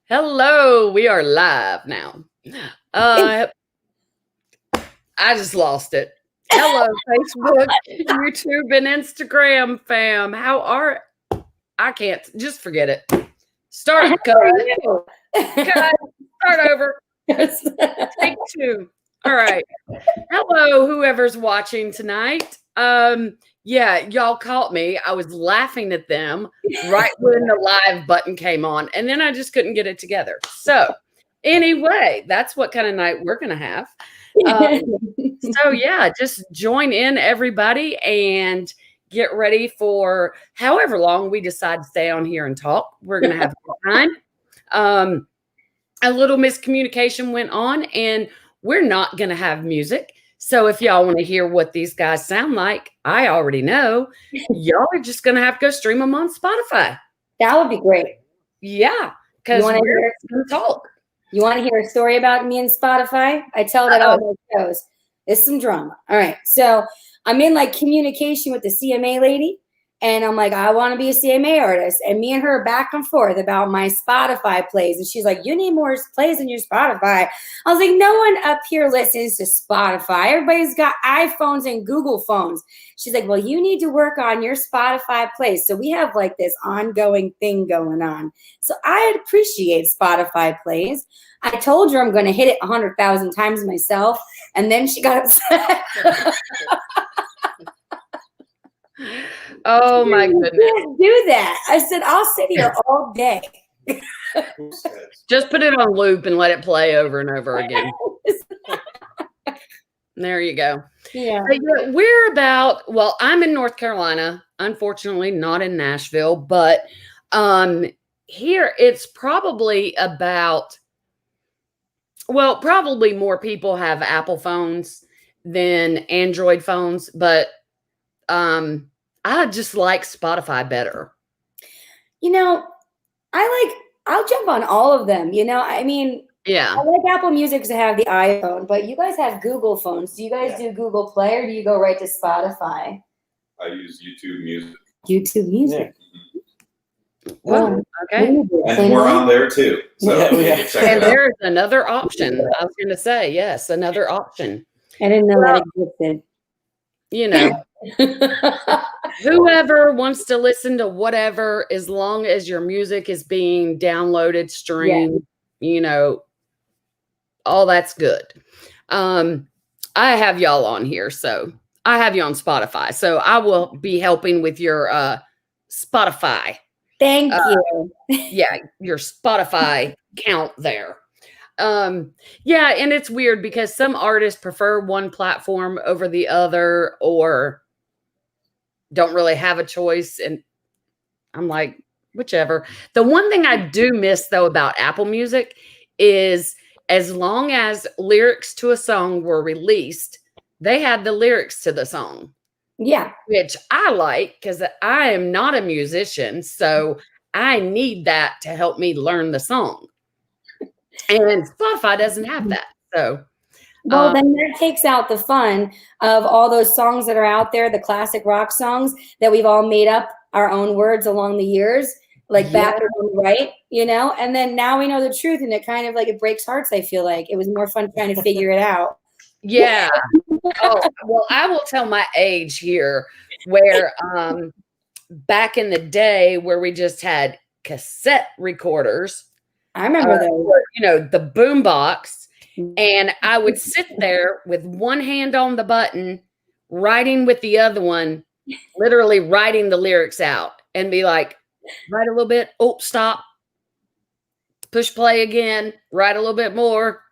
Hello, we are live now. Uh, I just lost it. Hello, Facebook, YouTube, and Instagram fam. How are I can't just forget it. Start How cut. are you? Cut. Start over. Take two. All right. Hello, whoever's watching tonight. Yeah, y'all caught me. I was laughing at them right when the live button came on, and then I just couldn't get it together. So, anyway, that's what kind of night we're gonna have. So yeah, just join in everybody and get ready for however long we decide to stay on here and talk. We're gonna have a good time. Um, a little miscommunication went on, and we're not gonna have music. So if y'all want to hear what these guys sound like, I already know. Y'all are just gonna have to go stream them on Spotify. That would be great. Yeah, because we're gonna talk. You want to hear a story about me and Spotify? I tell that all my shows. It's some drama. All right. So I'm in like communication with the CMA lady. And I'm like, I want to be a CMA artist. And me and her back and forth about my Spotify plays. And she's like, you need more plays in your Spotify. I was like, no one up here listens to Spotify. Everybody's got iPhones and Google phones. She's like, well, you need to work on your Spotify plays. So we have like this ongoing thing going on. So I appreciate Spotify plays. I told her I'm going to hit it 100,000 times myself. And then she got upset. Oh my goodness. You can't do that. I said, I'll sit here all day. Just put it on loop and let it play over and over again. There you go. Yeah. We're about, well, I'm in North Carolina, unfortunately not in Nashville, but here it's probably about, well, probably more people have Apple phones than Android phones, but I just like Spotify better. You know, I'll jump on all of them. You know, I mean, yeah, I like Apple Music because I have the iPhone, but you guys have Google phones. Do you guys do Google Play or do you go right to Spotify? I use YouTube Music. YouTube Music. Yeah. Well, okay. And we're on there too. So and there's another option. I was going to say, yes, another option. I didn't know that existed. You know, whoever wants to listen to whatever, as long as your music is being downloaded, streamed, you know, all that's good. I have y'all on here, so I have you on Spotify, so I will be helping with your Spotify. Thank you. Yeah, your Spotify count there. Yeah, and it's weird because some artists prefer one platform over the other or don't really have a choice, and I'm like, whichever. The one thing I do miss though about Apple Music is as long as lyrics to a song were released, they had the lyrics to the song. Yeah, which I like because I am not a musician, so I need that to help me learn the song. And Spotify doesn't have that. So, well, then that takes out the fun of all those songs that are out there, the classic rock songs that we've all made up our own words along the years, like back and right, you know? And then now we know the truth, and it kind of like, it breaks hearts, I feel like. It was more fun trying to figure it out. Yeah. Oh, well, I will tell my age here where back in the day where we just had cassette recorders. I remember those. You know, the boom box. And I would sit there with one hand on the button, writing with the other one, literally writing the lyrics out and be like, write a little bit. Oh, stop. Push play again. Write a little bit more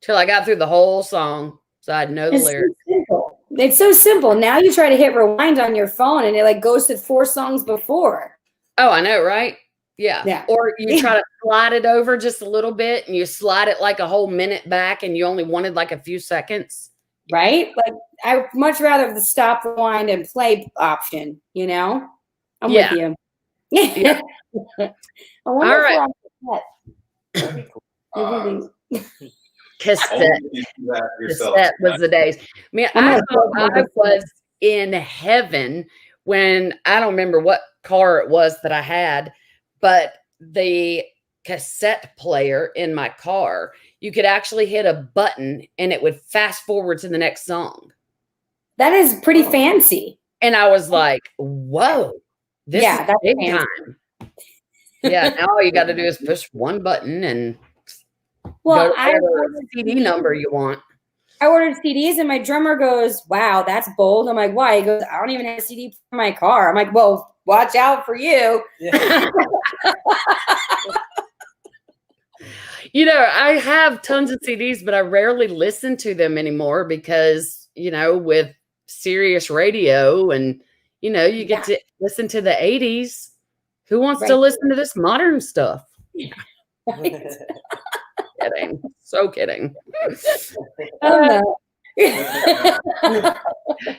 till I got through the whole song. So I'd know the lyrics. So simple. It's so simple. Now you try to hit rewind on your phone and it like goes to 4 songs before. Oh, I know, right? Yeah. Or you try to slide it over just a little bit and you slide it like a whole minute back and you only wanted like a few seconds. Right? Like I would much rather the stop, rewind, and play option, you know? I'm with you. Yeah. All right. Cassette was the days. Man, I thought I was in heaven when I don't remember what car it was that I had, but the cassette player in my car, you could actually hit a button and it would fast forward to the next song. That is pretty fancy. And I was like, whoa, this is that's big fancy. time. Yeah, now all you got to do is push one button and well, go to whatever CD number you want. I ordered CDs and my drummer goes, wow, that's bold. I'm like, why? He goes, I don't even have a CD for my car. I'm like, well, watch out for you. Yeah. You know, I have tons of CDs, but I rarely listen to them anymore because, you know, with Sirius radio and, you know, you get to listen to the 80s. Who wants to listen to this modern stuff? Right. Kidding. So kidding. Oh,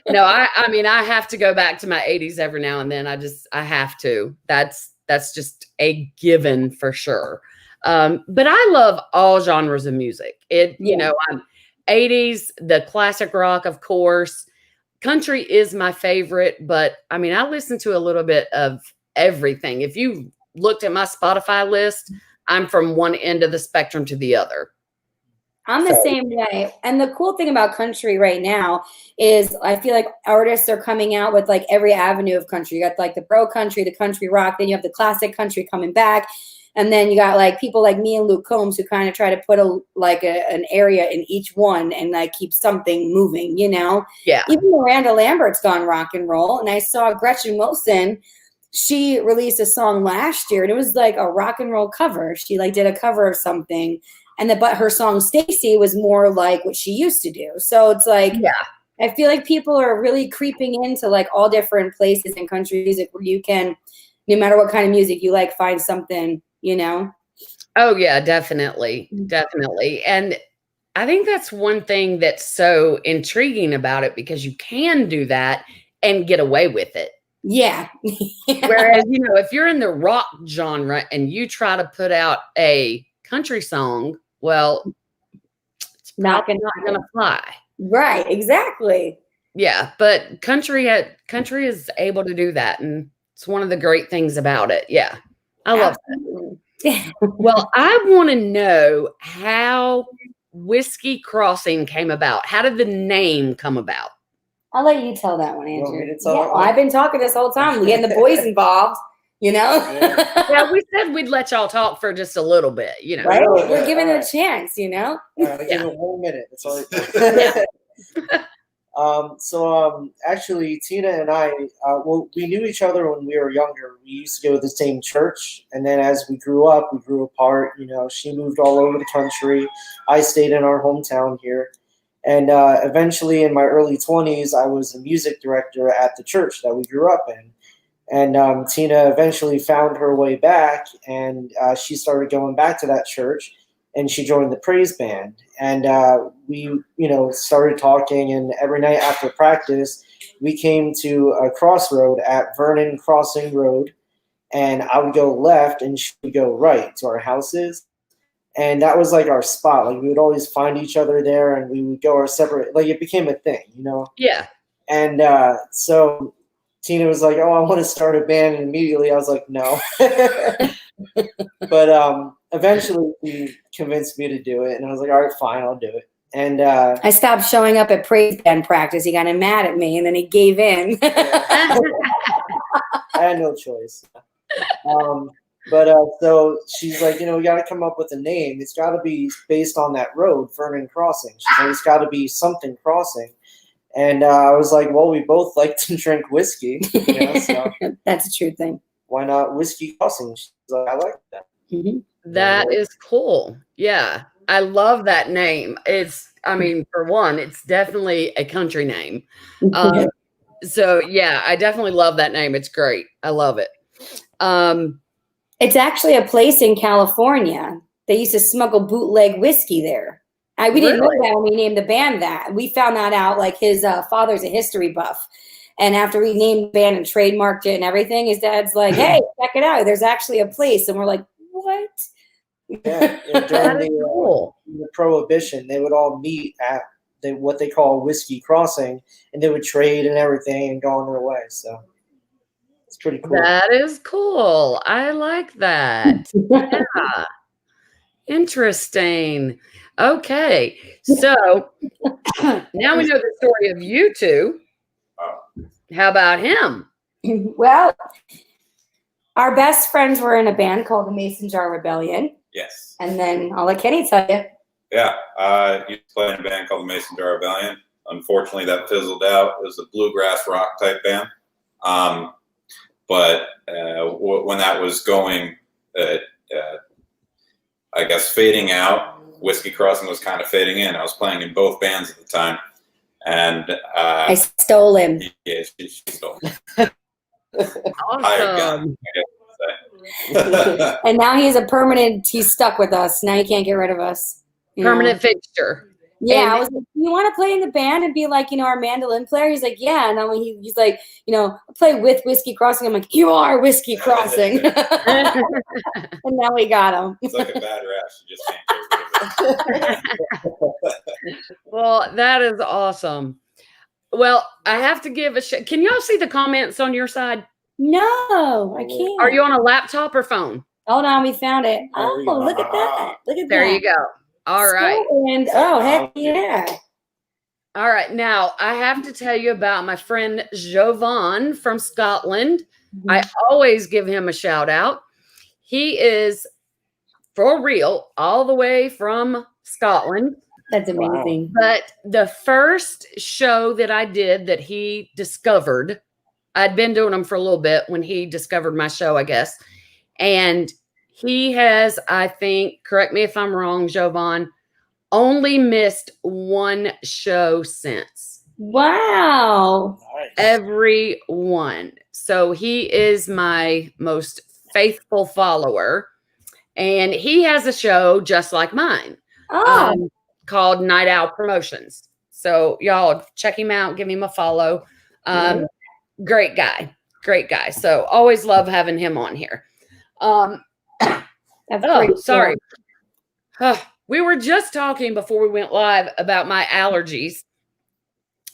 No, I mean, I have to go back to my 80s every now and then. I have to. That's just a given for sure. But I love all genres of music. You know, I'm 80s, the classic rock, of course. Country is my favorite, but I mean, I listen to a little bit of everything. If you looked at my Spotify list, I'm from one end of the spectrum to the other. I'm the same way. And the cool thing about country right now is I feel like artists are coming out with like every avenue of country. You got like the bro country, the country rock, then you have the classic country coming back. And then you got like people like me and Luke Combs who kind of try to put an area in each one and like keep something moving, you know? Yeah. Even Miranda Lambert's gone rock and roll. And I saw Gretchen Wilson, she released a song last year and it was like a rock and roll cover. She like did a cover of something. But her song Stacy was more like what she used to do. So it's like, I feel like people are really creeping into like all different places in country music where you can, no matter what kind of music you like, find something, you know? Oh yeah, definitely. Definitely. And I think that's one thing that's so intriguing about it because you can do that and get away with it. Yeah. Whereas, you know, if you're in the rock genre and you try to put out a country song, well, it's not going to fly. Right. Exactly. Yeah. But country is able to do that. And it's one of the great things about it. Yeah. I love that. Well, I want to know how Whiskey Crossing came about. How did the name come about? I'll let you tell that one, Andrew. You want me to tell that one? I've been talking this whole time. We're getting the boys involved, you know? Yeah, we said we'd let y'all talk for just a little bit, you know. Right? We're giving it a chance, you know? All right, I'll give it 1 minute. That's all. Actually, Tina and I, we knew each other when we were younger. We used to go to the same church, and then as we grew up, we grew apart. You know, she moved all over the country. I stayed in our hometown here. And eventually, in my early 20s, I was a music director at the church that we grew up in. And Tina eventually found her way back, and she started going back to that church, and she joined the praise band. And we, started talking, and every night after practice, we came to a crossroad at Vernon Crossing Road, and I would go left, and she would go right to our houses. And that was like our spot. Like we would always find each other there and we would go our separate, like it became a thing, you know? Yeah. And so Tina was like, oh, I want to start a band. And immediately I was like, no. But eventually he convinced me to do it. And I was like, all right, fine, I'll do it. And I stopped showing up at praise band practice. He got mad at me and then he gave in. I had no choice. But so she's like, we got to come up with a name. It's got to be based on that road, Vernon Crossing. She's like, it's got to be something crossing. And I was like, well, we both like to drink whiskey. So that's a true thing. Why not Whiskey Crossing? She's like, I like that. Mm-hmm. That is cool. Yeah. I love that name. For one, it's definitely a country name. So yeah, I definitely love that name. It's great. I love it. It's actually a place in California. They used to smuggle bootleg whiskey there. We didn't know that when we named the band that. We found that out, like his father's a history buff. And after we named the band and trademarked it and everything, his dad's like, hey, check it out. There's actually a place. And we're like, what? Yeah, during the Prohibition, they would all meet at what they call Whiskey Crossing, and they would trade and everything and go on their way. So pretty cool. That is cool. I like that. Yeah. Interesting. Okay. So now we know the story of you two. How about him? Well, our best friends were in a band called the Mason Jar Rebellion. Yes. And then I'll let Kenny tell you. Yeah. I used to play in a band called the Mason Jar Rebellion. Unfortunately, that fizzled out. It was a bluegrass rock type band. But when that was going, I guess, fading out, Whiskey Crossing was kind of fading in. I was playing in both bands at the time. And I stole him. Yeah, she stole him. Hired gun, I guess you would say. And now he's stuck with us. Now he can't get rid of us. Permanent fixture. Yeah, And I was like, you want to play in the band and be like, our mandolin player? He's like, yeah. And he's like, play with Whiskey Crossing. I'm like, you are Whiskey Crossing. And now we got him. It's like a bad rash. You just can't get rid of it. Well, that is awesome. Well, I have to give can y'all see the comments on your side? No, I can't. Are you on a laptop or phone? Hold on, we found it. Oh, look at that. Look at that. There you go. All right. And heck yeah. All right. Now, I have to tell you about my friend Jovan from Scotland. Mm-hmm. I always give him a shout out. He is, for real, all the way from Scotland. That's amazing. But the first show that I did that he discovered, I'd been doing them for a little bit when he discovered my show, I guess. And he has, I think, correct me if I'm wrong, Jovan, only missed one show since. Wow. Nice. Every one. So he is my most faithful follower. And he has a show just like mine. Oh. Called Night Owl Promotions. So y'all check him out, give him a follow. Great guy. So always love having him on here. That's sorry. We were just talking before we went live about my allergies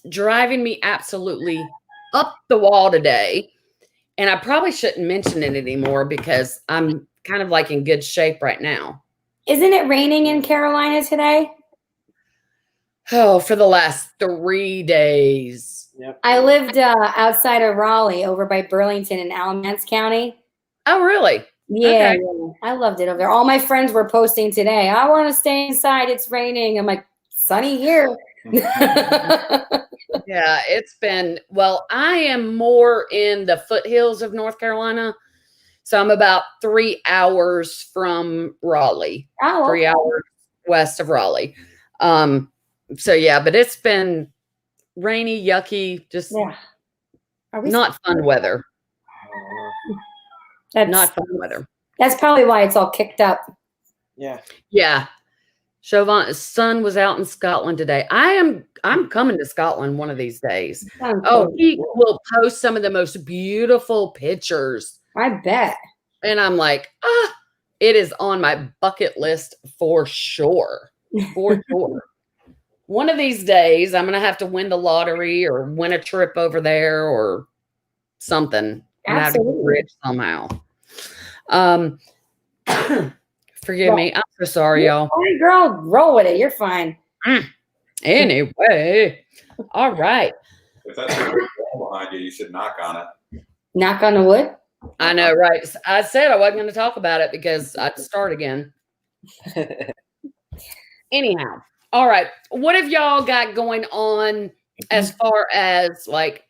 driving me absolutely up the wall today. And I probably shouldn't mention it anymore because I'm kind of like in good shape right now. Isn't it raining in Carolina today? Oh, for the last 3 days. Yep. I lived outside of Raleigh over by Burlington in Alamance County. Oh, really? Yeah, Okay. yeah, I loved it over there. All my friends were posting today, I want to stay inside. It's raining. I'm like, sunny here. Yeah, it's been, well, I am more in the foothills of North Carolina. So I'm about 3 hours from Raleigh, Oh, 3 hours west of Raleigh. So yeah, but it's been rainy, yucky, just not fun weather. Not fun weather. That's probably why it's all kicked up. Yeah. Yeah. Chauvin's son was out in Scotland today. I'm coming to Scotland one of these days. Oh, he will post some of the most beautiful pictures. I bet. And I'm like, it is on my bucket list for sure. For sure. One of these days, I'm going to have to win the lottery or win a trip over there or something. I'm going to have to get rich somehow. Forgive me. I'm so sorry, y'all. Hey, girl, roll with it. You're fine. Anyway. All right. If that's a wall behind you, you should knock on it. Knock on the wood? I know, right? I said I wasn't going to talk about it because I'd start again. Anyhow. All right. What have y'all got going on as far as like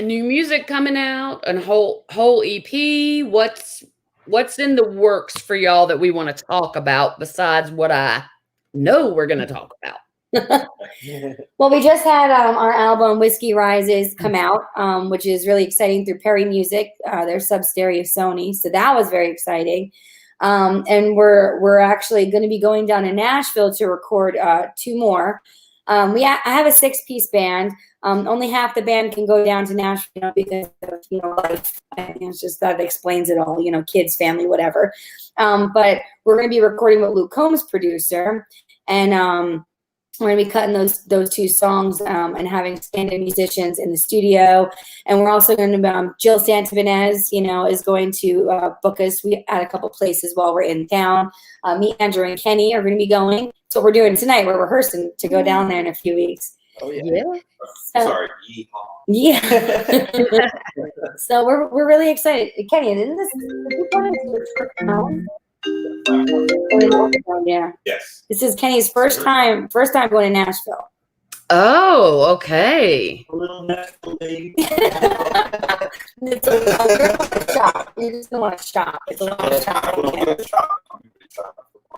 new music coming out and whole EP? What's in the works for y'all that we want to talk about besides what I know we're going to talk about? Well, we just had our album Whiskey Rises come out, which is really exciting through Perry Music, their subsidiary of Sony. So that was very exciting. And we're actually going to be going down to Nashville to record 2 more. I have a 6-piece band. Only half the band can go down to Nashville because of life. It's just that explains it all. Kids, family, whatever. But we're going to be recording with Luke Combs, producer, and we're going to be cutting those two songs and having stand-up musicians in the studio. And we're also going to, Jill Santabanez, is going to book us at a couple places while we're in town. Me, Andrew, and Kenny are going to be going. So what we're doing tonight, we're rehearsing to go down there in a few weeks. Oh, yeah. Sorry. Yeah. So we're really excited. Kenny, isn't this yeah. Yes. This is Kenny's first time going to Nashville. Oh, okay. A little Nashville baby. It's a shop. You just don't want to shop. It's a lot of shopping.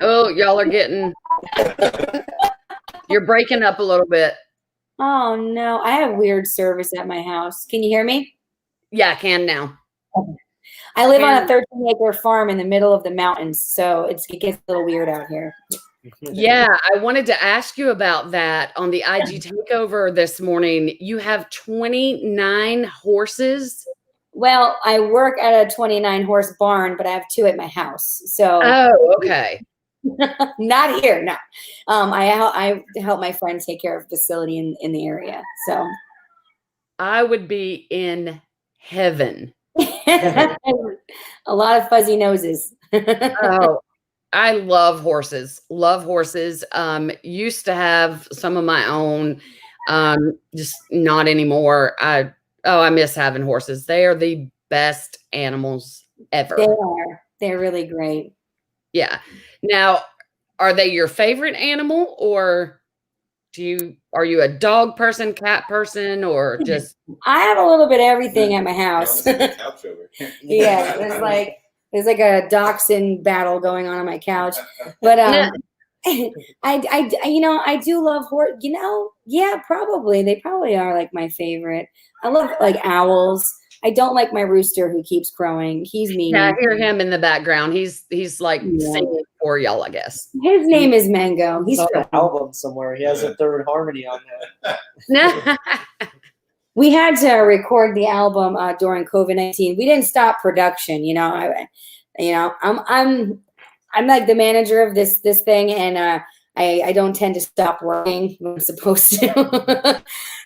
Oh, y'all are you're breaking up a little bit. Oh no, I have weird service at my house. Can you hear me? Yeah, I can now. I live on a 13-acre farm in the middle of the mountains, so it gets a little weird out here. Yeah, I wanted to ask you about that on the IG takeover this morning. You have 29 horses. Well, I work at a 29-horse barn, but I have 2 at my house. So okay. Not here, no. I help my friend take care of a facility in the area. So I would be in heaven. A lot of fuzzy noses. Oh, I love horses. Love horses. Used to have some of my own. Just not anymore. I miss having horses. They are the best animals ever. They are. They're really great. Yeah. Now, are they your favorite animal, or are you a dog person, cat person, or just? I have a little bit of everything at my house. Yeah, there's like a dachshund battle going on my couch. But I do love horse. Yeah, probably they probably are like my favorite. I love like owls. I don't like my rooster who keeps crowing. He's mean. Yeah, I hear him in the background. He's like singing for y'all, I guess. His name is Mango. He's on an album somewhere. He has a third harmony on that. We had to record the album during COVID-19. We didn't stop production. I'm like the manager of this thing, and I don't tend to stop working when I'm supposed to.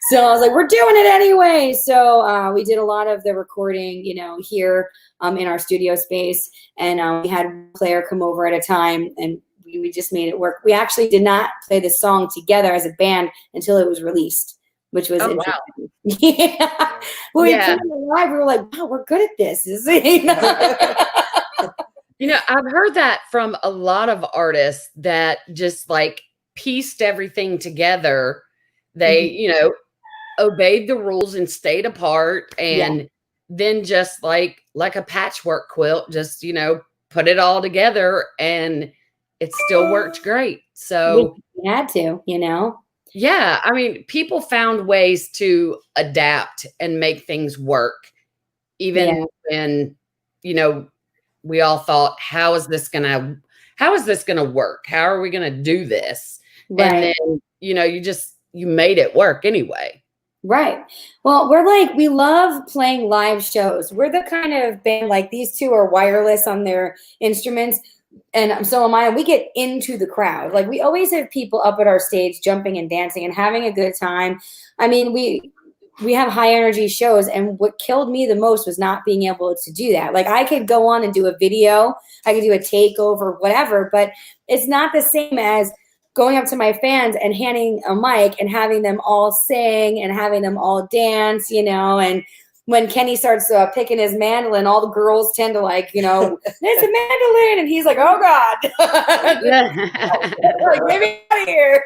So I was like, we're doing it anyway. So we did a lot of the recording, here in our studio space. And we had one player come over at a time, and we just made it work. We actually did not play the song together as a band until it was released, which was interesting. Wow. Yeah. When we played it live, we were like, wow, we're good at this. I've heard that from a lot of artists that just like pieced everything together. They, obeyed the rules and stayed apart, and then just like a patchwork quilt, just, put it all together, and it still worked great. So we had to, Yeah. I mean, people found ways to adapt and make things work, even when, we all thought, how is this gonna work? How are we gonna do this? Right. And then, you made it work anyway. Right. Well, we love playing live shows. We're the kind of band, like these two are wireless on their instruments, and so am I. And we get into the crowd. Like we always have people up at our stage jumping and dancing and having a good time. I mean, we have high energy shows, and what killed me the most was not being able to do that. Like I could go on and do a video, I could do a takeover, whatever, but it's not the same as going up to my fans and handing a mic and having them all sing and having them all dance, and when Kenny starts picking his mandolin, all the girls tend to there's a mandolin, and he's like, oh God, like, get me out of here.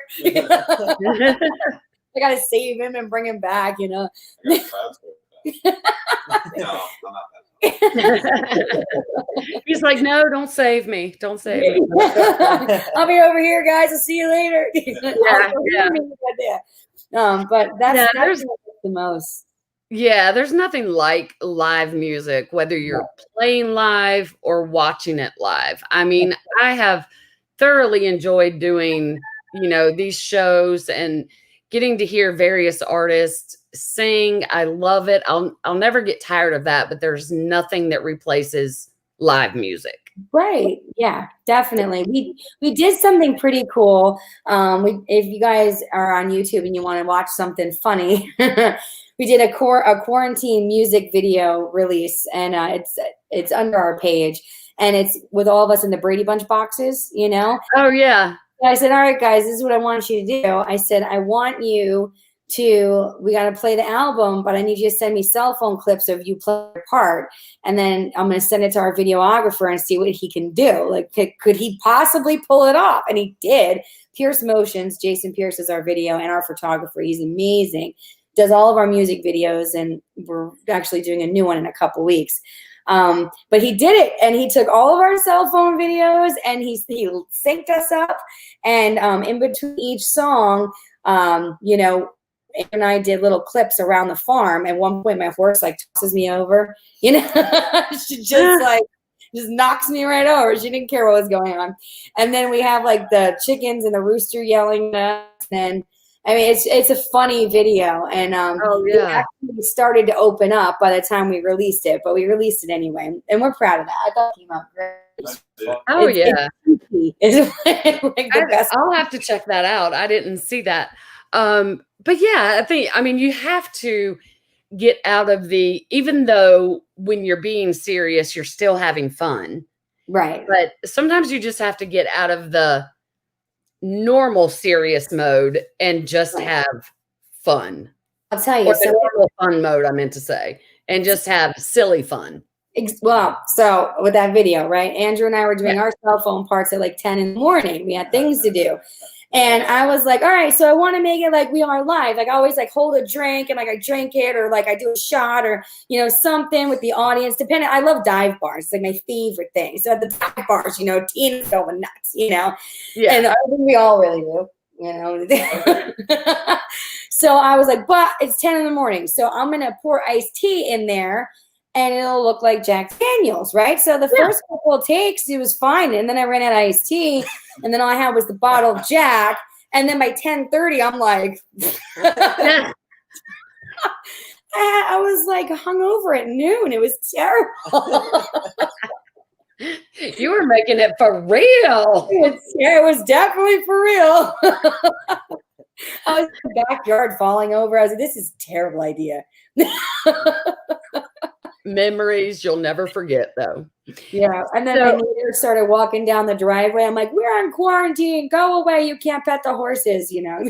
I gotta save him and bring him back, No, I'm not He's like, no, don't save me. Don't save me. I'll be over here, guys. I'll see you later. But that's the most. Yeah, there's nothing like live music, whether you're playing live or watching it live. I mean, I have thoroughly enjoyed doing, these shows and getting to hear various artists sing. I love it. I'll never get tired of that, but there's nothing that replaces live music. Right. Yeah, definitely. We did something pretty cool. If you guys are on YouTube and you want to watch something funny, we did a quarantine music video release, and it's under our page, and it's with all of us in the Brady Bunch boxes, you know. Oh yeah. I said, all right, guys, this is what I want you to do. I said, we got to play the album, but I need you to send me cell phone clips of you playing your part. And then I'm going to send it to our videographer and see what he can do. Like, could he possibly pull it off? And he did. Pierce Motions, Jason Pierce is our video and our photographer. He's amazing. Does all of our music videos, and we're actually doing a new one in a couple weeks. But he did it, and he took all of our cell phone videos and he synced us up. And in between each song, you know, and I did little clips around the farm. At one point, my horse like tosses me over, you know, she just knocks me right over. She didn't care what was going on. And then we have like the chickens and the rooster yelling at us. And I mean, it's a funny video, and it actually started to open up by the time we released it, but we released it anyway, and we're proud of that. I thought it came out great. Oh It's like the best. I'll have to check that out. I didn't see that. But yeah, I mean, you have to get out of even though when you're being serious, you're still having fun. Right. But sometimes you just have to get out of the normal serious mode and just have fun. I'll tell you. Or the normal fun mode, I meant to say, and just have silly fun. Well, so with that video, right? Andrew and I were doing our cell phone parts at like 10 in the morning. We had things to do. And I was like, all right, so I want to make it like we are live. Like I always like hold a drink and like I drink it, or like I do a shot, or, you know, something with the audience. Depending, I love dive bars. It's like my favorite thing. So at the dive bars, you know, Tina's going nuts, you know. Yeah. And I think we all really do, you know. So I was like, but it's 10 in the morning. So I'm going to pour iced tea in there, and it'll look like Jack Daniels, right? So the first couple of takes, it was fine. And then I ran out of iced tea, and then all I had was the bottle of Jack. And then by 10:30, I'm like, I was like hungover at noon. It was terrible. You were making it for real. It was definitely for real. I was in the backyard falling over. I was like, this is a terrible idea. Memories you'll never forget, though. Yeah. And then my neighbor started walking down the driveway. I'm like, we're on quarantine. Go away. You can't pet the horses, you know.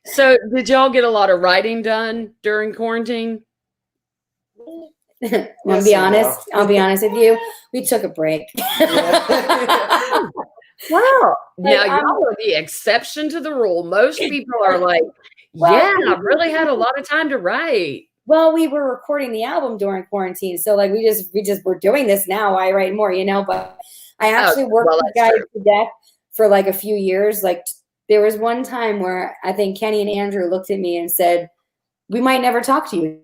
So did y'all get a lot of writing done during quarantine? I'll be honest with you. We took a break. Wow. Now y'all are the exception to the rule. Most people are like, I've really had a lot of time to write. Well, we were recording the album during quarantine. So like we just we're doing this now. I write more, you know, but I actually worked with guys to death for like a few years. Like there was one time where I think Kenny and Andrew looked at me and said, we might never talk to you.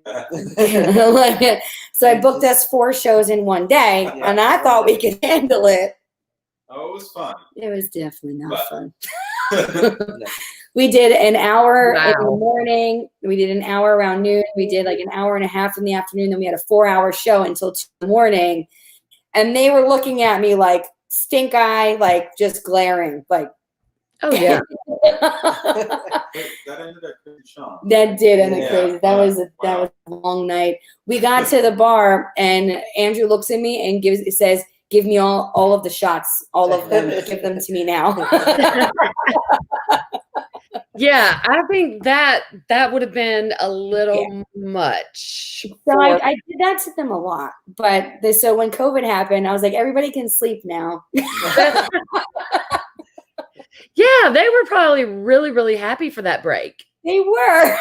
So I booked us 4 shows in one day, and I thought we could handle it. Oh, it was fun. It was definitely not fun. We did an hour in the morning. We did an hour around noon. We did like an hour and a half in the afternoon. Then we had a 4-hour show until 2 in the morning. And they were looking at me like stink eye, like just glaring, like. Oh yeah. That ended up crazy, Sean. That did end up crazy. That was a long night. We got to the bar, and Andrew looks at me and says, give me all of the shots, all of them. Give them to me now. Yeah, I think that would have been a little much. So I did that to them a lot. But so when COVID happened, I was like, everybody can sleep now. Yeah, they were probably really, really happy for that break. They were.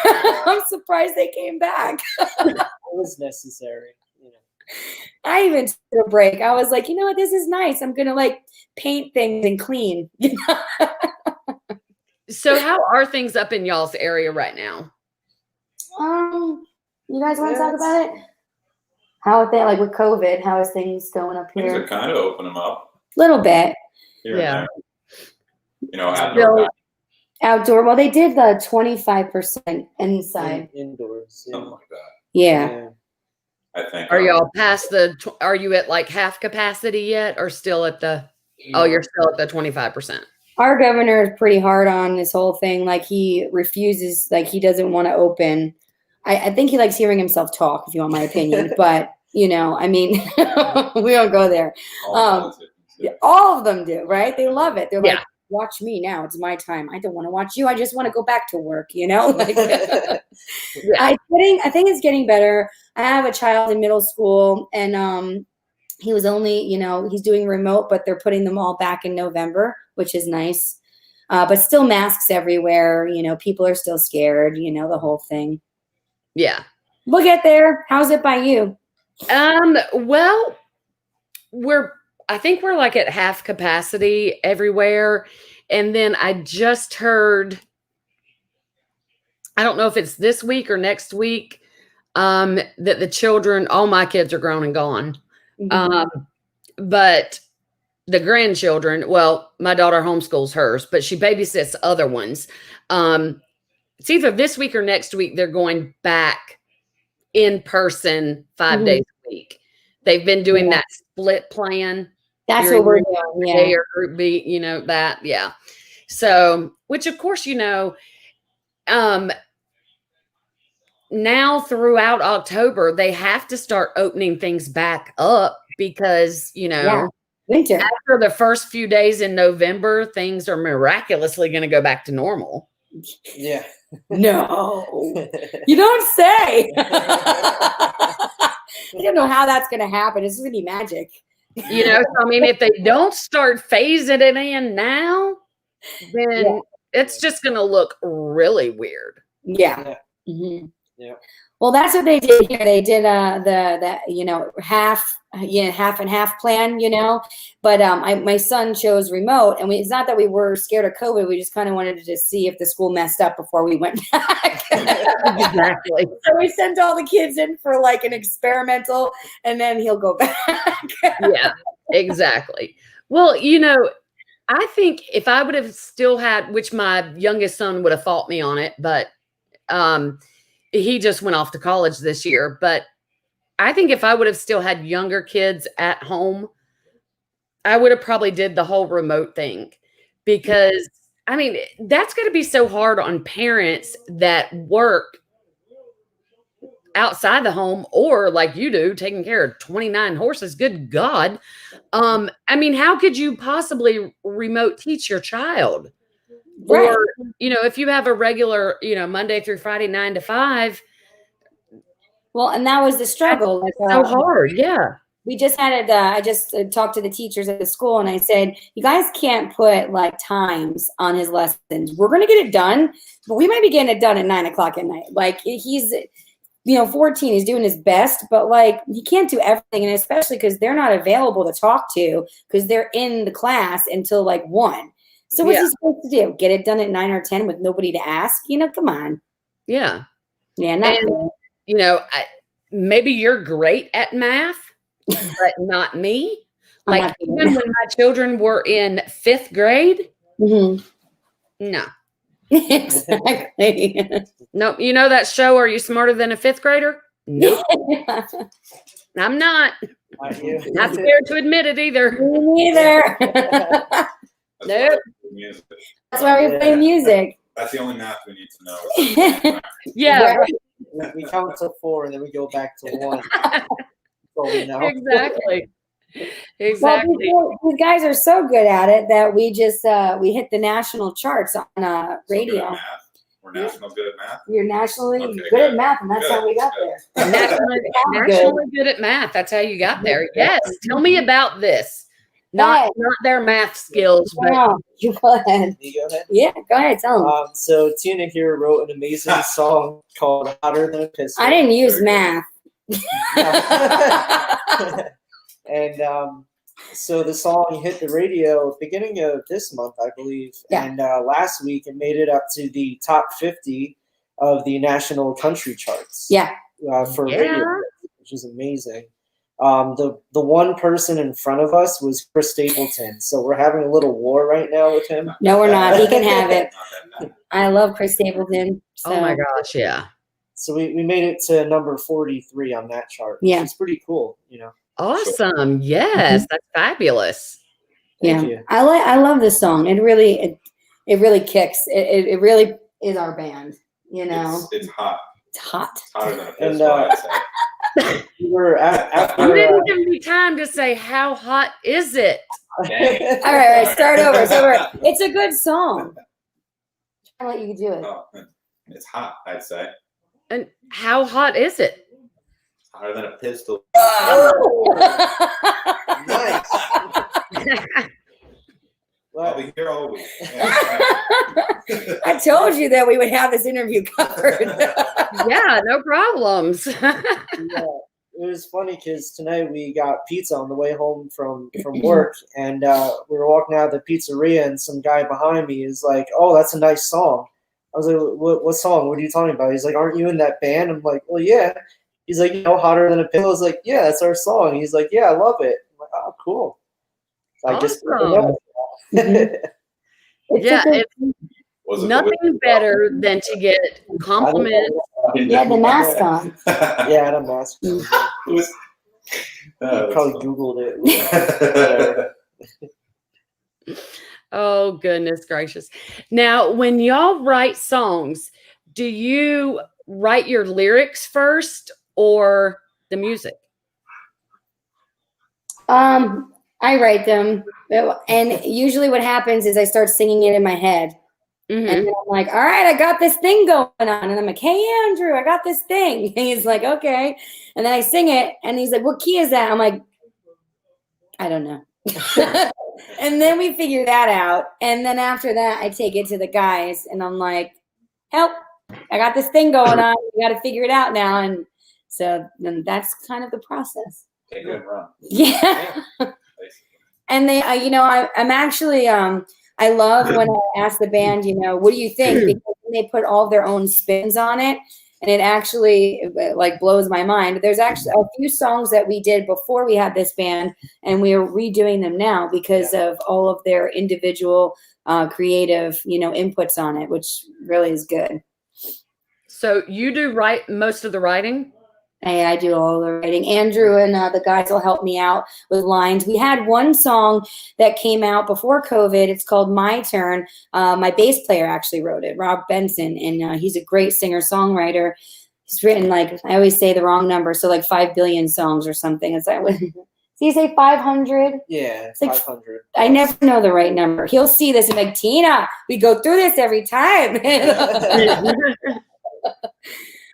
I'm surprised they came back. It was necessary. You know. I even took a break. I was like, you know what? This is nice. I'm going to like paint things and clean. So how are things up in y'all's area right now? You guys want to talk about it? How are they, like with COVID, how is things going up here? Things are kind of opening them up. Little bit. Here and there. You know, outdoor. Well, they did the 25% inside. Indoors. Yeah. Something like that. Yeah. I think. Are y'all past are you at like half capacity yet or still at oh, you're still at the 25%? Our governor is pretty hard on this whole thing. Like he refuses, like he doesn't want to open. I think he likes hearing himself talk, if you want my opinion. But, I mean, we don't go there. All of them do, right? They love it. They're like, watch me now. It's my time. I don't want to watch you. I just want to go back to work, Like, I think it's getting better. I have a child in middle school, and he was only, he's doing remote, but they're putting them all back in November, which is nice. But still masks everywhere. People are still scared, the whole thing. Yeah. We'll get there. How's it by you? Well, I think we're like at half capacity everywhere. And then I just heard, I don't know if it's this week or next week, that the children, all my kids are grown and gone. Mm-hmm. But the grandchildren, well, my daughter homeschools hers, but she babysits other ones. It's either this week or next week. They're going back in person 5 days a week. They've been doing that split plan. That's what we're doing. A or group B, that. Yeah. So, which of course, now throughout October, they have to start opening things back up because, winter. After the first few days in November, things are miraculously going to go back to normal. Yeah. No, you don't say. You don't know how that's going to happen. It's going to be magic. So, I mean, if they don't start phasing it in now, then it's just going to look really weird. Yeah. Mm-hmm. Yeah. Well, that's what they did here. They did half and half plan, But my son chose remote, and it's not that we were scared of COVID. We just kind of wanted to see if the school messed up before we went back. Exactly. So we sent all the kids in for like an experimental, and then he'll go back. Yeah, exactly. Well, I think if I would have still had, which my youngest son would have fought me on it, but he just went off to college this year. But I think if I would have still had younger kids at home, I would have probably did the whole remote thing because, I mean, that's going to be so hard on parents that work outside the home or like you do, taking care of 29 horses. Good God. I mean, how could you possibly remote teach your child? Right. Or, if you have a regular, Monday through Friday, 9 to 5. Well, and that was the struggle. So hard. Yeah. We just had it. I just talked to the teachers at the school and I said, you guys can't put like times on his lessons. We're going to get it done, but we might be getting it done at 9 o'clock at night. Like he's, 14, he's doing his best, but like he can't do everything. And especially because they're not available to talk to because they're in the class until like 1. So what's he supposed to do? Get it done at 9 or 10 with nobody to ask? Come on. Yeah. Yeah. And, maybe you're great at math, but not me. Like even when my children were in 5th grade, no. Exactly. No, that show, Are You Smarter Than a 5th Grader? Nope. I'm not. Not scared to admit it either. Me neither. Nope. That's why we play music. That's the only math we need to know. Yeah. Right. We count to 4 and then we go back to 1. So we know. Exactly. Well, these guys are so good at it that we just we hit the national charts on radio. We're national good at math. You're nationally good at math, and that's how we got there. Nationally good at math. That's how you got there. Yes. Tell me about this. Not their math skills, but no, you go ahead. You go ahead. Yeah, go ahead. Tell them. So Tina here wrote an amazing song called "Hotter Than a Pistol." I didn't use math. And so the song hit the radio beginning of this month, I believe. Yeah. And last week it made it up to the top 50 of the national country charts. Yeah. For radio, which is amazing. The one person in front of us was Chris Stapleton. So we're having a little war right now with him. No, we're not. He can have it. I love Chris Stapleton. So. Oh my gosh, yeah. So we made it to number 43 on that chart. Yeah. It's pretty cool, you know. Awesome. Yes, that's fabulous. Thank Yeah. you. I love this song. It really kicks. It really is our band, you know. It's hot. It's hot. It's hotter than a And, pistol, I'd say. We were after. You didn't give me time to say how hot is it? Dang. All right, start over. It's a good song. I'll let you do it. Oh, it's hot, I'd say. And how hot is it? It's hotter than a pistol. Nice. I'll be here all week. Yeah. I told you that we would have this interview covered. Yeah, no problems. Yeah. It was funny because tonight we got pizza on the way home from work, and we were walking out of the pizzeria, and some guy behind me is like, "Oh, that's a nice song." I was like, "What song? What are you talking about?" He's like, "Aren't you in that band?" I'm like, "Well, yeah." He's like, "Hotter than a pill." I was like, "Yeah, that's our song." He's like, "Yeah, I love it." I'm like, "Oh, cool." So I just Awesome. Yeah, it's nothing better than to get compliments. You had the mask on. Yeah, I had a mask. It was- I probably Googled it. Oh, goodness gracious. Now, when y'all write songs, do you write your lyrics first or the music? I write them, and usually what happens is I start singing it in my head. Mhm. And then I'm like, all right, I got this thing going on. And I'm like, hey, Andrew, I got this thing. And he's like, okay. And then I sing it. And he's like, what key is that? I'm like, I don't know. And then we figure that out. And then after that, I take it to the guys. And I'm like, help. I got this thing going on. We got to figure it out now. And so then that's kind of the process. Take it and run. Yeah. And they, I'm actually, I love when I ask the band, what do you think? Because they put all their own spins on it, and it actually like blows my mind. There's actually a few songs that we did before we had this band, and we are redoing them now because of all of their individual creative, inputs on it, which really is good. So you do write most of the writing? I do all the writing. Andrew and the guys will help me out with lines. We had one song that came out before COVID. It's called My Turn. My bass player actually wrote it, Rob Benson, and he's a great singer-songwriter. He's written, like, I always say the wrong number, so like 5 billion songs or something. It's like, so you say 500? Yeah, it's like 500. I never know the right number. He'll see this and be like, Tina, we go through this every time.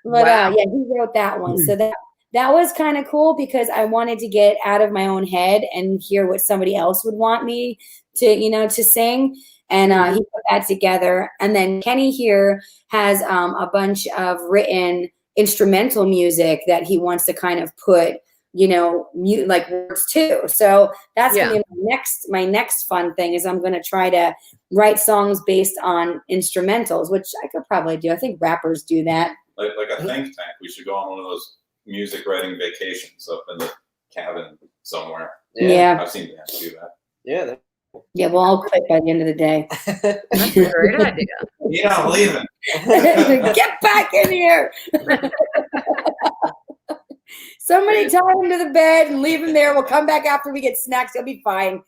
But Wow. yeah, he wrote that one. So that was kind of cool because I wanted to get out of my own head and hear what somebody else would want me to, to sing. And he put that together. And then Kenny here has a bunch of written instrumental music that he wants to kind of put, like words too. So that's gonna be my next fun thing is I'm going to try to write songs based on instrumentals, which I could probably do. I think rappers do that. Like a think tank. We should go on one of those music writing vacations up in the cabin somewhere. Yeah. I've seen bands do that. Yeah. Yeah, we'll all quit by the end of the day. That's a great idea. Yeah, I'm leaving. Get back in here. Somebody tie him to the bed and leave him there. We'll come back after we get snacks. He'll be fine.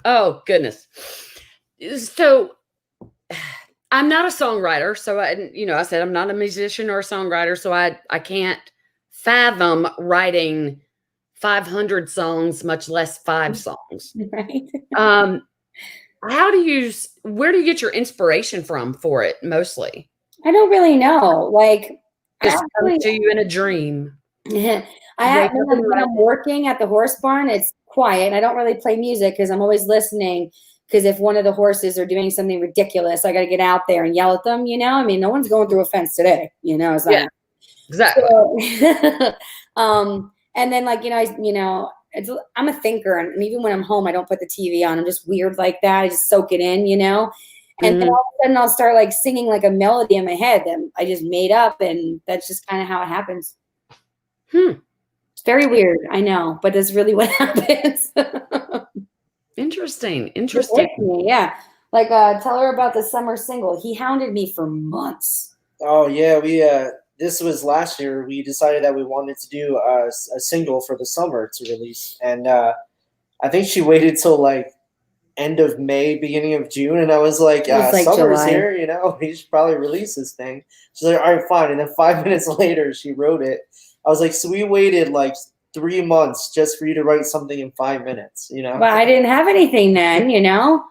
Oh, goodness. So I'm not a songwriter. So I said I'm not a musician or a songwriter. So I can't fathom writing 500 songs, much less 5 songs. Right. Where do you get your inspiration from for it mostly? I don't really know. Like, Just comes to you in a dream. when I'm working at the horse barn, it's quiet. And I don't really play music because I'm always listening. Because if one of the horses are doing something ridiculous, I got to get out there and yell at them. I mean, no one's going through a fence today. It's like, Yeah, exactly. So, and then I'm a thinker, and even when I'm home, I don't put the TV on. I'm just weird like that. I just soak it in, And then all of a sudden, I'll start like singing like a melody in my head that I just made up, and that's just kind of how it happens. It's very weird, I know, but that's really what happens. Interesting. Yeah. Like, tell her about the summer single. He hounded me for months. Oh yeah, we this was last year. We decided that we wanted to do a single for the summer to release, and I think she waited till like end of May, beginning of June, and I was like, It was like summer's July. here, you know, we should probably release this thing. She's like, all right, fine. And then 5 minutes later, she wrote it. I was like, so we waited like 3 months just for you to write something in 5 minutes, you know? But I didn't have anything then, you know?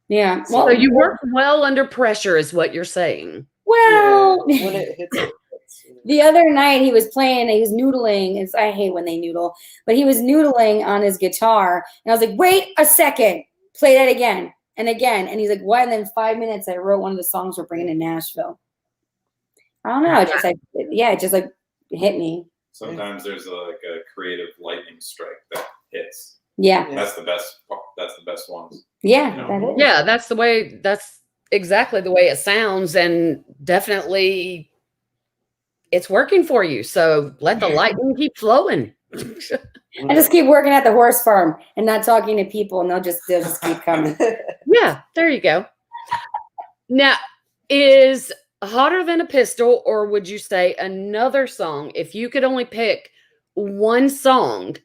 Yeah. So you work well under pressure is what you're saying. Well, yeah, when it hits, it hits, you know? the other night he was playing, he was noodling. I hate when they noodle, but he was noodling on his guitar. And I was like, wait a second, play that again and again. And he's like, what? And then 5 minutes, I wrote one of the songs we're bringing to Nashville. I don't know. It just like, yeah, it just like hit me. Sometimes there's like a creative lightning strike that hits. Yeah. That's the best. That's the best ones. Yeah. You know? That is. Yeah, that's exactly the way it sounds, and definitely it's working for you. So let the lightning keep flowing. I just keep working at the horse farm and not talking to people, and they'll just keep coming. Yeah, there you go. Now, is Hotter Than a Pistol, or would you say another song, if you could only pick one song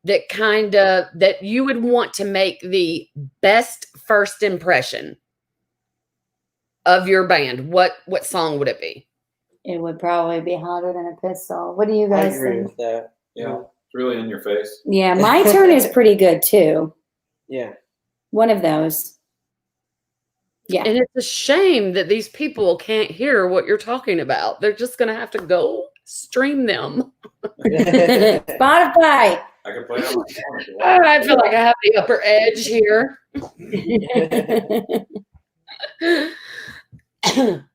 that you would want to make the best first impression of your band, what song would it be? It would probably be Hotter Than a Pistol. What do you I guys agree think? with that. Yeah, it's really in your face. Yeah, My Turn is pretty good too. Yeah. One of those. Yeah. And it's a shame that these people can't hear what you're talking about. They're just going to have to go stream them. Spotify. I can play it on my phone if you Oh, want. I feel like I have the upper edge here.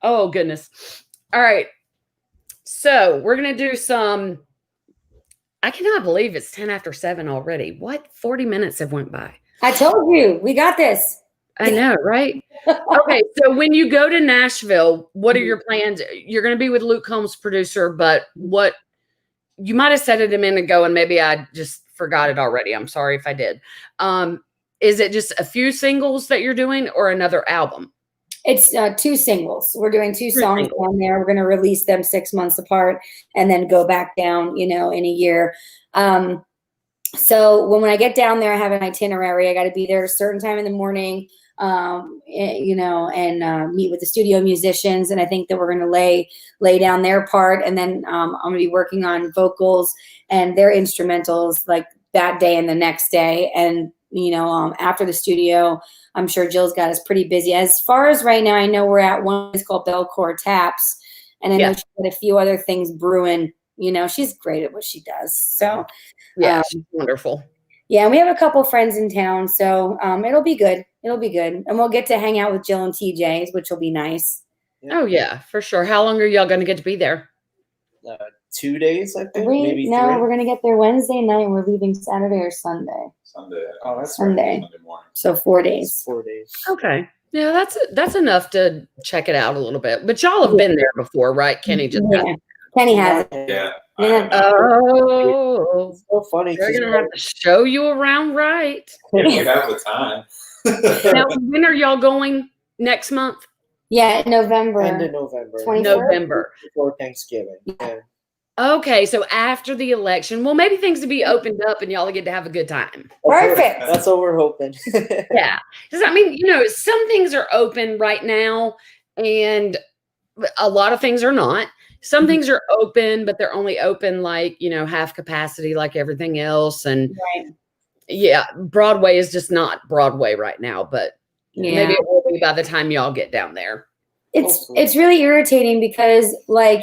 Oh, goodness. All right. So we're going to do some. I cannot believe it's 10 after 7 already. What? 40 minutes have went by. I told you, we got this. I know, right? Okay, so when you go to Nashville, what are your plans? You're going to be with Luke Combs, producer, but what you might have said it a minute ago, and maybe I just forgot it already. I'm sorry if I did. Is it just a few singles that you're doing, or another album? It's 2 singles. We're doing 2 songs on there. We're going to release them 6 months apart and then go back down, in a year. So when I get down there, I have an itinerary. I got to be there at a certain time in the morning, and meet with the studio musicians. And I think that we're going to lay down their part. And then I'm going to be working on vocals and their instrumentals like that day and the next day. And, after the studio, I'm sure Jill's got us pretty busy. As far as right now, I know we're at one place called Belcourt Taps. And I know she's got a few other things brewing. She's great at what she does. So, yeah, she's wonderful. Yeah, and we have a couple friends in town, so it'll be good. It'll be good. And we'll get to hang out with Jill and TJ, which will be nice. Oh, yeah, for sure. How long are y'all going to get to be there? 2 days, I think. Maybe 3. We're going to get there Wednesday night, and we're leaving Saturday or Sunday. Sunday. Oh, that's Sunday. Sunday morning. So 4 days. 4 days. Okay. Yeah, that's enough to check it out a little bit. But y'all have been there before, right? Kenny just Kenny has. Yeah. Yeah. Oh, It's so funny. they're gonna have to show you around, right? If you have the time. Now, when are y'all going next month? Yeah, November. End of November. 24th? November. Before Thanksgiving. Yeah. Okay, so after the election, well, maybe things will be opened up and y'all get to have a good time. Perfect. That's what we're hoping. Yeah, because I mean, some things are open right now, and a lot of things are not. Some things are open, but they're only open like, half capacity, like everything else. And yeah, Broadway is just not Broadway right now, but maybe it will be by the time y'all get down there. It's really irritating because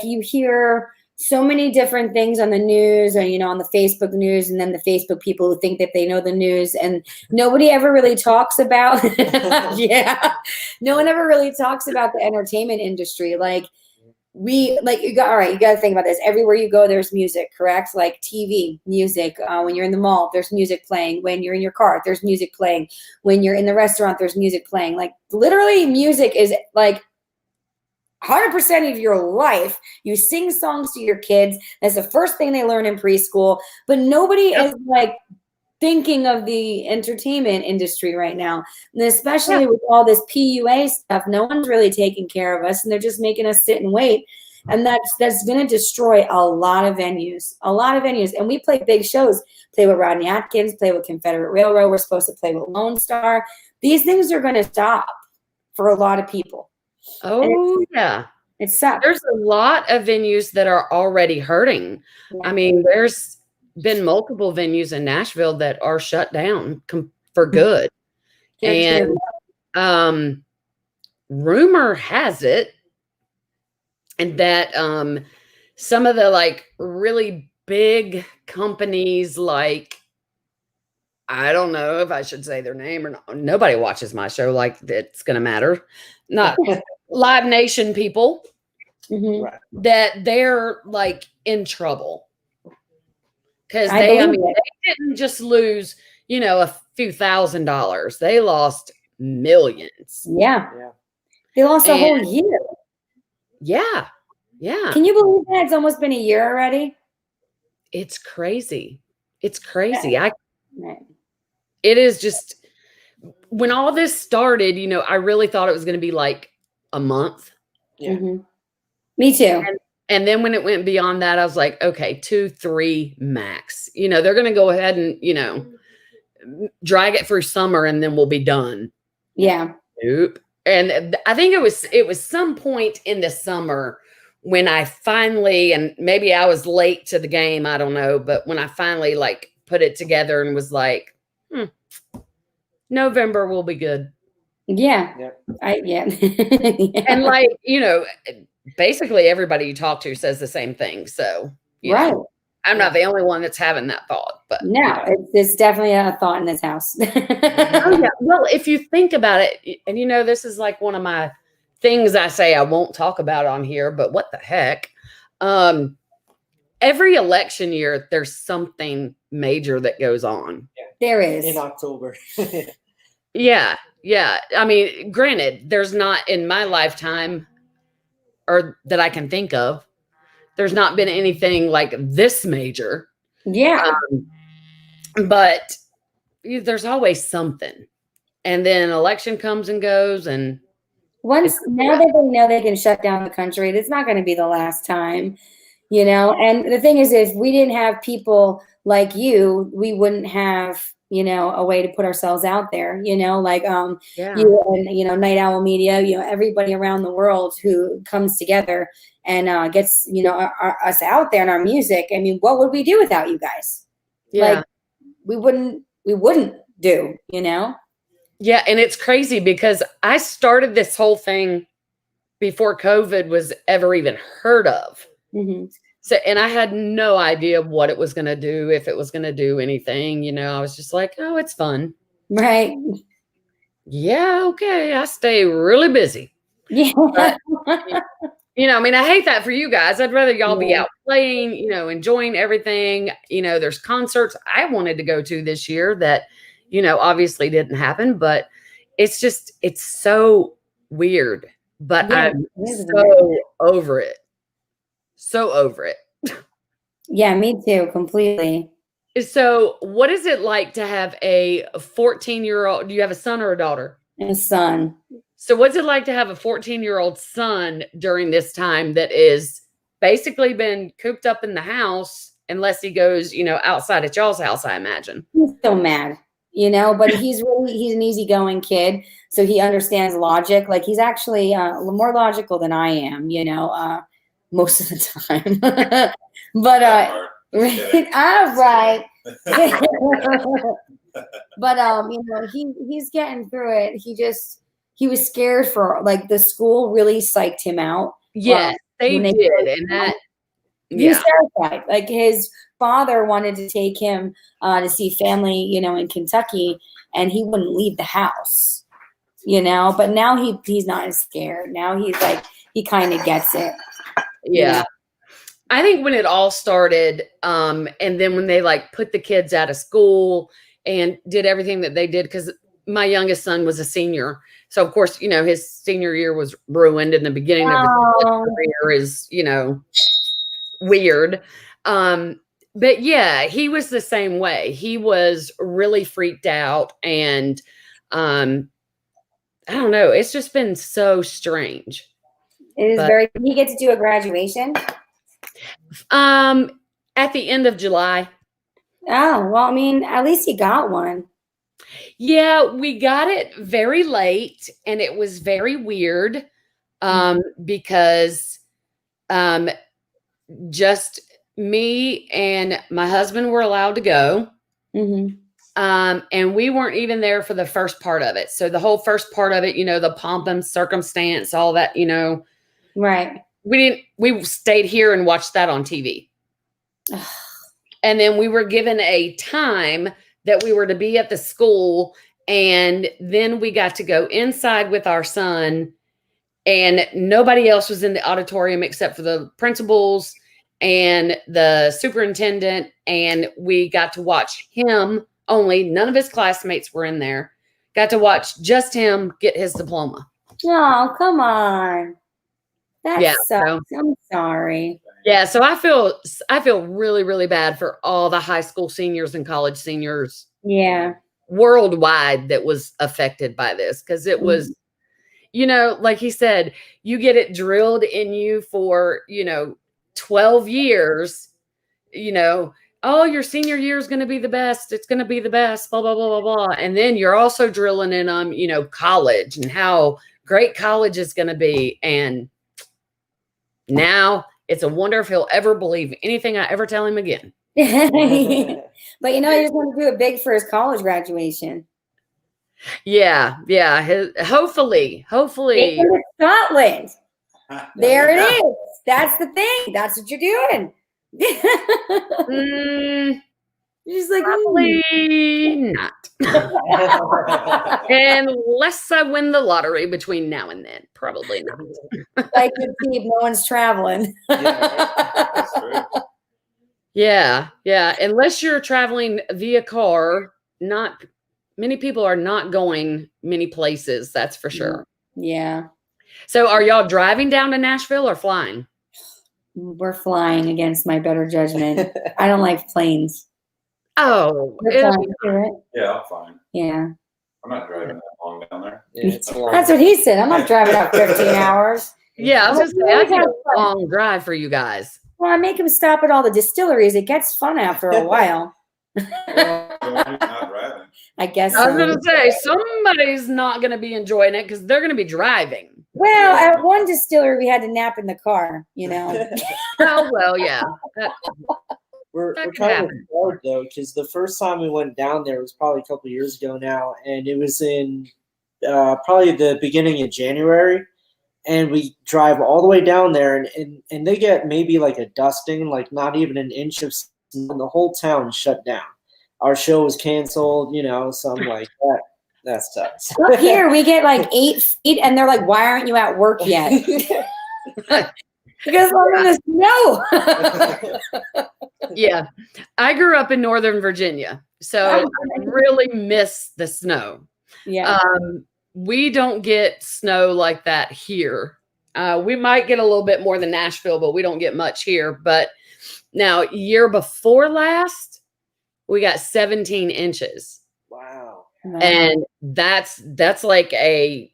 you hear so many different things on the news or, on the Facebook news, and then the Facebook people who think that they know the news, and nobody ever really talks about, no one ever really talks about the entertainment industry. You got to think about this. Everywhere you go, there's music, correct? Like TV, music. When you're in the mall, there's music playing. When you're in your car, there's music playing. When you're in the restaurant, there's music playing. Literally, music is 100% of your life. You sing songs to your kids. That's the first thing they learn in preschool. But nobody is thinking of the entertainment industry right now. And especially with all this PUA stuff, no one's really taking care of us and they're just making us sit and wait. And that's going to destroy a lot of venues, And we play big shows, play with Rodney Atkins, play with Confederate Railroad. We're supposed to play with Lone Star. These things are going to stop for a lot of people. Oh, yeah. It sucks. There's a lot of venues that are already hurting. Yeah. I mean, there's been multiple venues in Nashville that are shut down for good. And rumor has it and that some of the like really big companies, like, I don't know if I should say their name or not. Nobody watches my show like it's going to matter. Not Live Nation people, that they're like in trouble. Because they didn't just lose, a few $1,000s. They lost millions. Yeah. They lost a whole year. Yeah. Yeah. Can you believe that? It's almost been a year already. It's crazy. It's crazy. Right. It is just, when all this started, I really thought it was going to be like a month. Yeah. Me too. And then when it went beyond that, I was like, okay, 2, 3 max. They're going to go ahead and, drag it through summer and then we'll be done. Yeah. Nope. And I think it was some point in the summer when I finally, and maybe I was late to the game, I don't know, but when I finally like put it together and was like, November will be good. Yeah. And like, basically everybody you talk to says the same thing. So, right. I'm not the only one that's having that thought, but no, it's definitely a thought in this house. Oh, yeah. Well, if you think about it, and this is like one of my things I say I won't talk about on here, but what the heck? Every election year, there's something major that goes on. There is. In October. Yeah. I mean, granted, there's not in my lifetime or that I can think of, there's not been anything like this major. Yeah. But there's always something. And then election comes and goes. And now that they know they can shut down the country, it's not going to be the last time, And the thing is, if we didn't have people like you, we wouldn't have, a way to put ourselves out there, like you and, Night Owl Media, everybody around the world who comes together and gets, us out there in our music. I mean, what would we do without you guys? Yeah. Like, we wouldn't do, Yeah. And it's crazy because I started this whole thing before COVID was ever even heard of. So, and I had no idea what it was going to do, if it was going to do anything, I was just like, oh, it's fun. Right. Yeah. Okay. I stay really busy. Yeah. But, I mean, I hate that for you guys. I'd rather y'all be out playing, enjoying everything. There's concerts I wanted to go to this year that, obviously didn't happen, but it's so weird, but I'm so over it. So over it. Yeah, me too. Completely. So what is it like to have a 14-year-old? Do you have a son or a daughter? A son. So what's it like to have a 14-year-old son during this time that is basically been cooped up in the house, unless he goes, outside at y'all's house, I imagine. He's so mad, but he's an easygoing kid. So he understands logic. Like, he's actually more logical than I am, most of the time. But all right. But he's getting through it. He was scared for, like, the school really psyched him out. Yes, they did. And that, he was terrified. Like, his father wanted to take him to see family, in Kentucky, and he wouldn't leave the house, but now he's not as scared. Now he's like, he kind of gets it. Yeah. I think when it all started, and then when they like put the kids out of school and did everything that they did, because my youngest son was a senior. So of course, his senior year was ruined, and the beginning of his career is, weird. But yeah, he was the same way. He was really freaked out, and I don't know. It's just been so strange. It is But, very. Did he get to do a graduation? at the end of July. Oh, well, I mean, at least he got one. Yeah, we got it very late, and it was very weird because just me and my husband were allowed to go. Mm-hmm. And we weren't even there for the first part of it. So the whole first part of it, the pomp and circumstance, all that, Right. we stayed here and watched that on TV. And then we were given a time that we were to be at the school. And then we got to go inside with our son, and nobody else was in the auditorium except for the principals and the superintendent. And we got to watch him only. None of his classmates were in there. Got to watch just him get his diploma. Oh, come on. That Yeah, sucks. I'm sorry. Yeah, so I feel really, really bad for all the high school seniors and college seniors Yeah. worldwide that was affected by this, because it was, like he said, you get it drilled in you for, 12 years, oh, your senior year is going to be the best. It's going to be the best, blah, blah, blah, blah, blah. And then you're also drilling in them, college and how great college is going to be. And now it's a wonder if he'll ever believe anything I ever tell him again. But he just want to do it big for his college graduation. Yeah. Hopefully. Take him to Scotland. There it is. That's the thing. That's what you're doing. She's like, probably not. Unless I win the lottery between now and then. Probably not. Like with Steve, no one's traveling. That's true. Yeah. Unless you're traveling via car, not many people are not going many places. That's for sure. Yeah. So are y'all driving down to Nashville or flying? We're flying against my better judgment. I don't like planes. Oh, Right? Yeah, I'm fine. Yeah. I'm not driving that long down there. Yeah, it's a long That's what he said. I'm not driving out 15 hours. Yeah, I was just saying, I get a long drive for you guys. Well, I make him stop at all the distilleries. It gets fun after a while. Not driving. I guess I was so. going to say, somebody's not going to be enjoying it because they're going to be driving. Well, at one distillery, we had to nap in the car, Oh, well, yeah. We're That could kind of happen. bored though, because the first time we went down there was probably a couple of years ago now, and it was in probably the beginning of January, and we drive all the way down there, and they get maybe like a dusting, like not even an inch of snow, and the whole town shut down. Our show was canceled, so I'm like, that sucks. Up here, we get like 8 feet, and they're like, "Why aren't you at work yet?" Because I'm in the snow. Yeah. I grew up in Northern Virginia, so I really miss the snow. Yeah. We don't get snow like that here. We might get a little bit more than Nashville, but we don't get much here. But now, year before last, we got 17 inches. Wow. And that's like a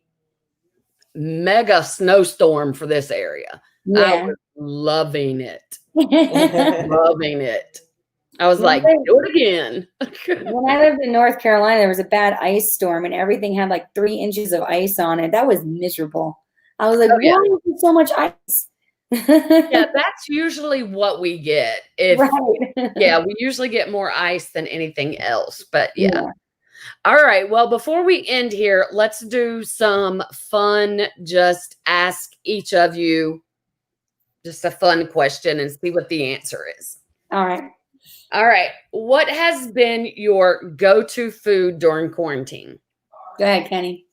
mega snowstorm for this area. I Yeah. was loving it. Loving it. I was like, do it again. When I lived in North Carolina, there was a bad ice storm, and everything had like 3 inches of ice on it. That was miserable. I was like, Oh, yeah. why is there so much ice? Yeah, that's usually what we get. Right. Yeah, we usually get more ice than anything else. But yeah. All right. Well, before we end here, let's do some fun. Just ask each of you just a fun question and see what the answer is. All right. All right. What has been your go-to food during quarantine? Go ahead, Kenny.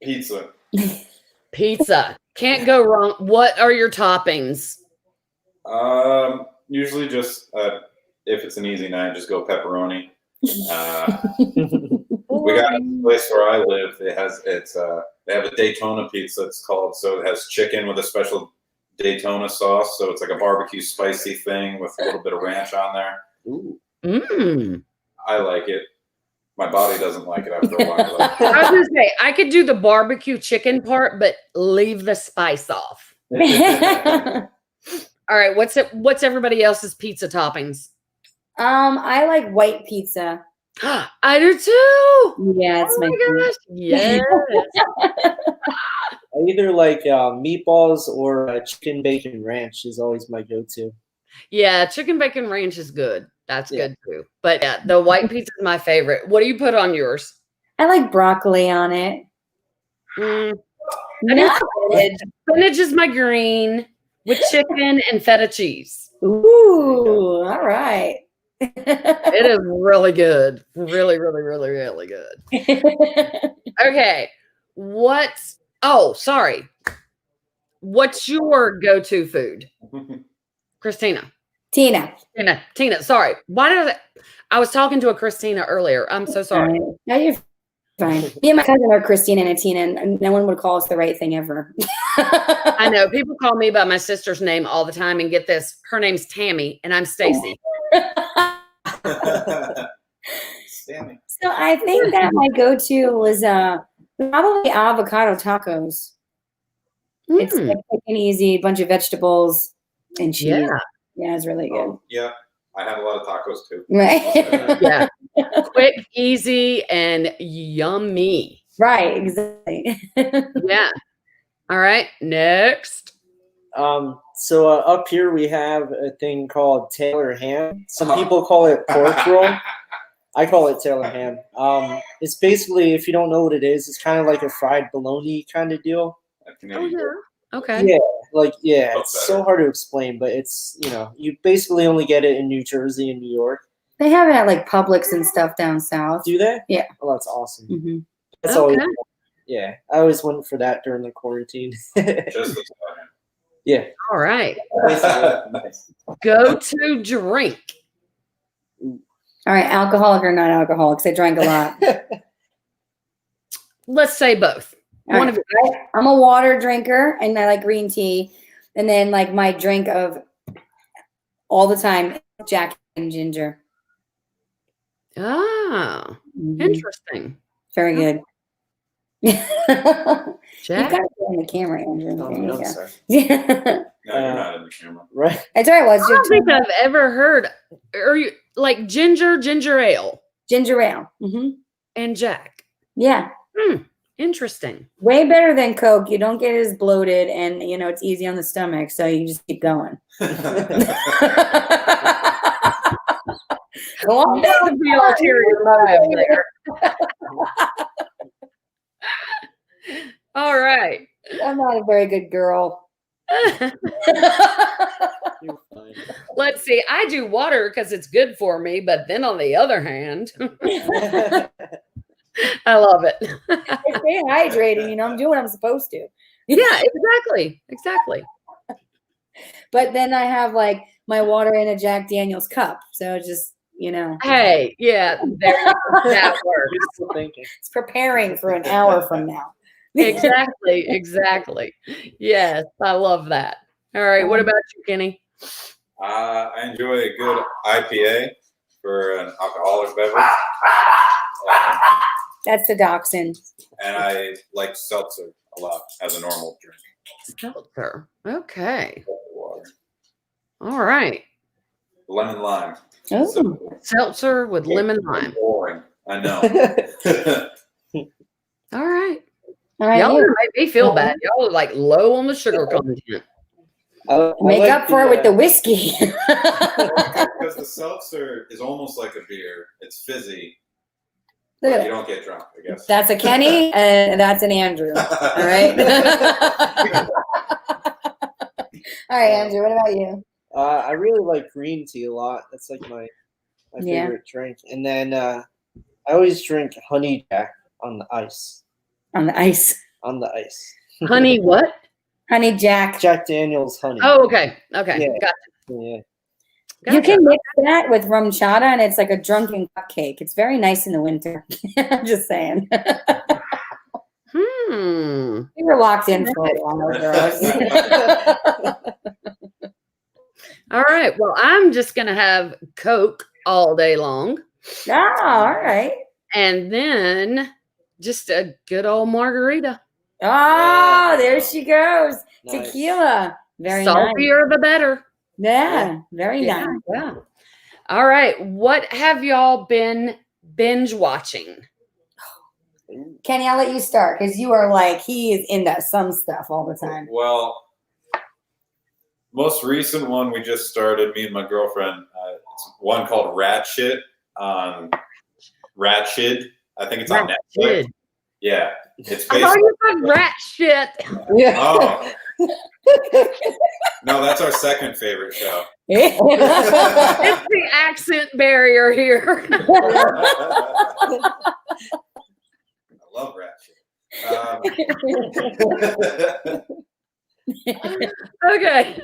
Pizza. Pizza. Can't go wrong. What are your toppings? Usually just if it's an easy night, just go pepperoni. We got a place where I live. They have a Daytona pizza. It's called. So it has chicken with a special Daytona sauce, so it's like a barbecue spicy thing with a little bit of ranch on there. Ooh. I like it. My body doesn't like it after a while. I was gonna say I could do the barbecue chicken part, but leave the spice off. All right, what's everybody else's pizza toppings? I like white pizza. I do too. Yeah, it's Oh my my gosh. Yes. I either like meatballs or chicken bacon ranch is always my go-to. Yeah, chicken bacon ranch is good. That's good too. But yeah, the white pizza is my favorite. What do you put on yours? I like broccoli on it. I No. do spinach. Spinach is my green with chicken and feta cheese. Ooh, all right. It is really good. Really, really, really, really good. Okay. Sorry. What's your go-to food? Christina. Tina. Sorry. I was talking to a Christina earlier. I'm so sorry. No, you're fine. Me and my cousin are Christina and a Tina, and no one would call us the right thing ever. I know. People call me by my sister's name all the time, and get this. Her name's Tammy, and I'm Stacy. So I think that my go-to was probably avocado tacos. It's like quick and easy, bunch of vegetables and cheese. Yeah, it's really good. Yeah, I have a lot of tacos too. Right. Yeah. Quick, easy, and yummy. Right, exactly. Yeah. All right. Next. So up here we have a thing called Taylor ham. Some people call it pork roll. I call it Taylor ham. It's basically, if you don't know what it is, it's kind of like a fried bologna kind of deal. Oh, yeah. Okay. Yeah, it's so hard to explain, but it's, you basically only get it in New Jersey and New York. They have it at like Publix and stuff down south. Do they? Yeah. Oh, that's awesome. Mm-hmm. That's always, yeah, I always went for that during the quarantine. Just the Yeah. All right. Nice. Go to drink. All right, alcoholic or not alcoholic? Because I drank a lot. Let's say both. One of you. I'm a water drinker, and I like green tea. And then, like, my drink of all the time, Jack and ginger. Ah, interesting. Very good. Jack. You've got to go on the camera, Andrew. Oh, There you no, go. sorry. No, you're not in the camera. Right. That's all right. Well, it's I your don't think I've ever heard, or you like ginger ale, ginger ale. Mm-hmm. and Jack. Yeah. Interesting. Way better than Coke. You don't get as bloated, and it's easy on the stomach, so you just keep going. Go on. That would be ulterior motive there. All right. I'm not a very good girl. You're fine. Let's see. I do water because it's good for me, but then on the other hand, I love it. I stay hydrated, I'm doing what I'm supposed to. Yeah, exactly. But then I have like my water in a Jack Daniels cup. So just, Hey, yeah, that works. it's preparing for an hour from now. Exactly. Yes, I love that. All right, what about you, Kenny? I enjoy a good IPA for an alcoholic beverage. That's the dachshund. And I like seltzer a lot as a normal drink. Seltzer. Okay. Water. All right. Lemon lime. Oh. Simple. Seltzer with lemon lime. Boring. I know. All right. All right, Y'all make me feel bad. Y'all are like low on the sugar content. make up for it with the whiskey. Because the seltzer is almost like a beer. It's fizzy. Look at You that. don't get drunk, I guess. That's a Kenny and that's an Andrew. All right. All right, Andrew. What about you? I really like green tea a lot. That's like my Yeah. favorite drink. And then I always drink honey jack on the ice. On the ice. On the ice. Honey, what? Honey Jack. Jack Daniels honey. Oh, okay. Okay. Yeah. Gotcha. Yeah. You can mix that with rum chata, and it's like a drunken cupcake. It's very nice in the winter. I'm just saying. We were locked in for a while, girls. All right. Well, I'm just going to have Coke all day long. Oh, all right. And then just a good old margarita. Oh, there she goes. Nice. Tequila. Very nice. Saltier the better. Yeah, very Yeah, nice. yeah. All right. What have y'all been binge watching? Kenny, I'll let you start because you are like, he is into some stuff all the time. Well, most recent one we just started, me and my girlfriend. It's one called Rat Shit on Rat Shit. I think it's on Netflix. Yeah, it's I based. thought you said rat shit. Yeah. Oh, no, that's our second favorite show. It's the accent barrier here. I love Rat Shit. Okay.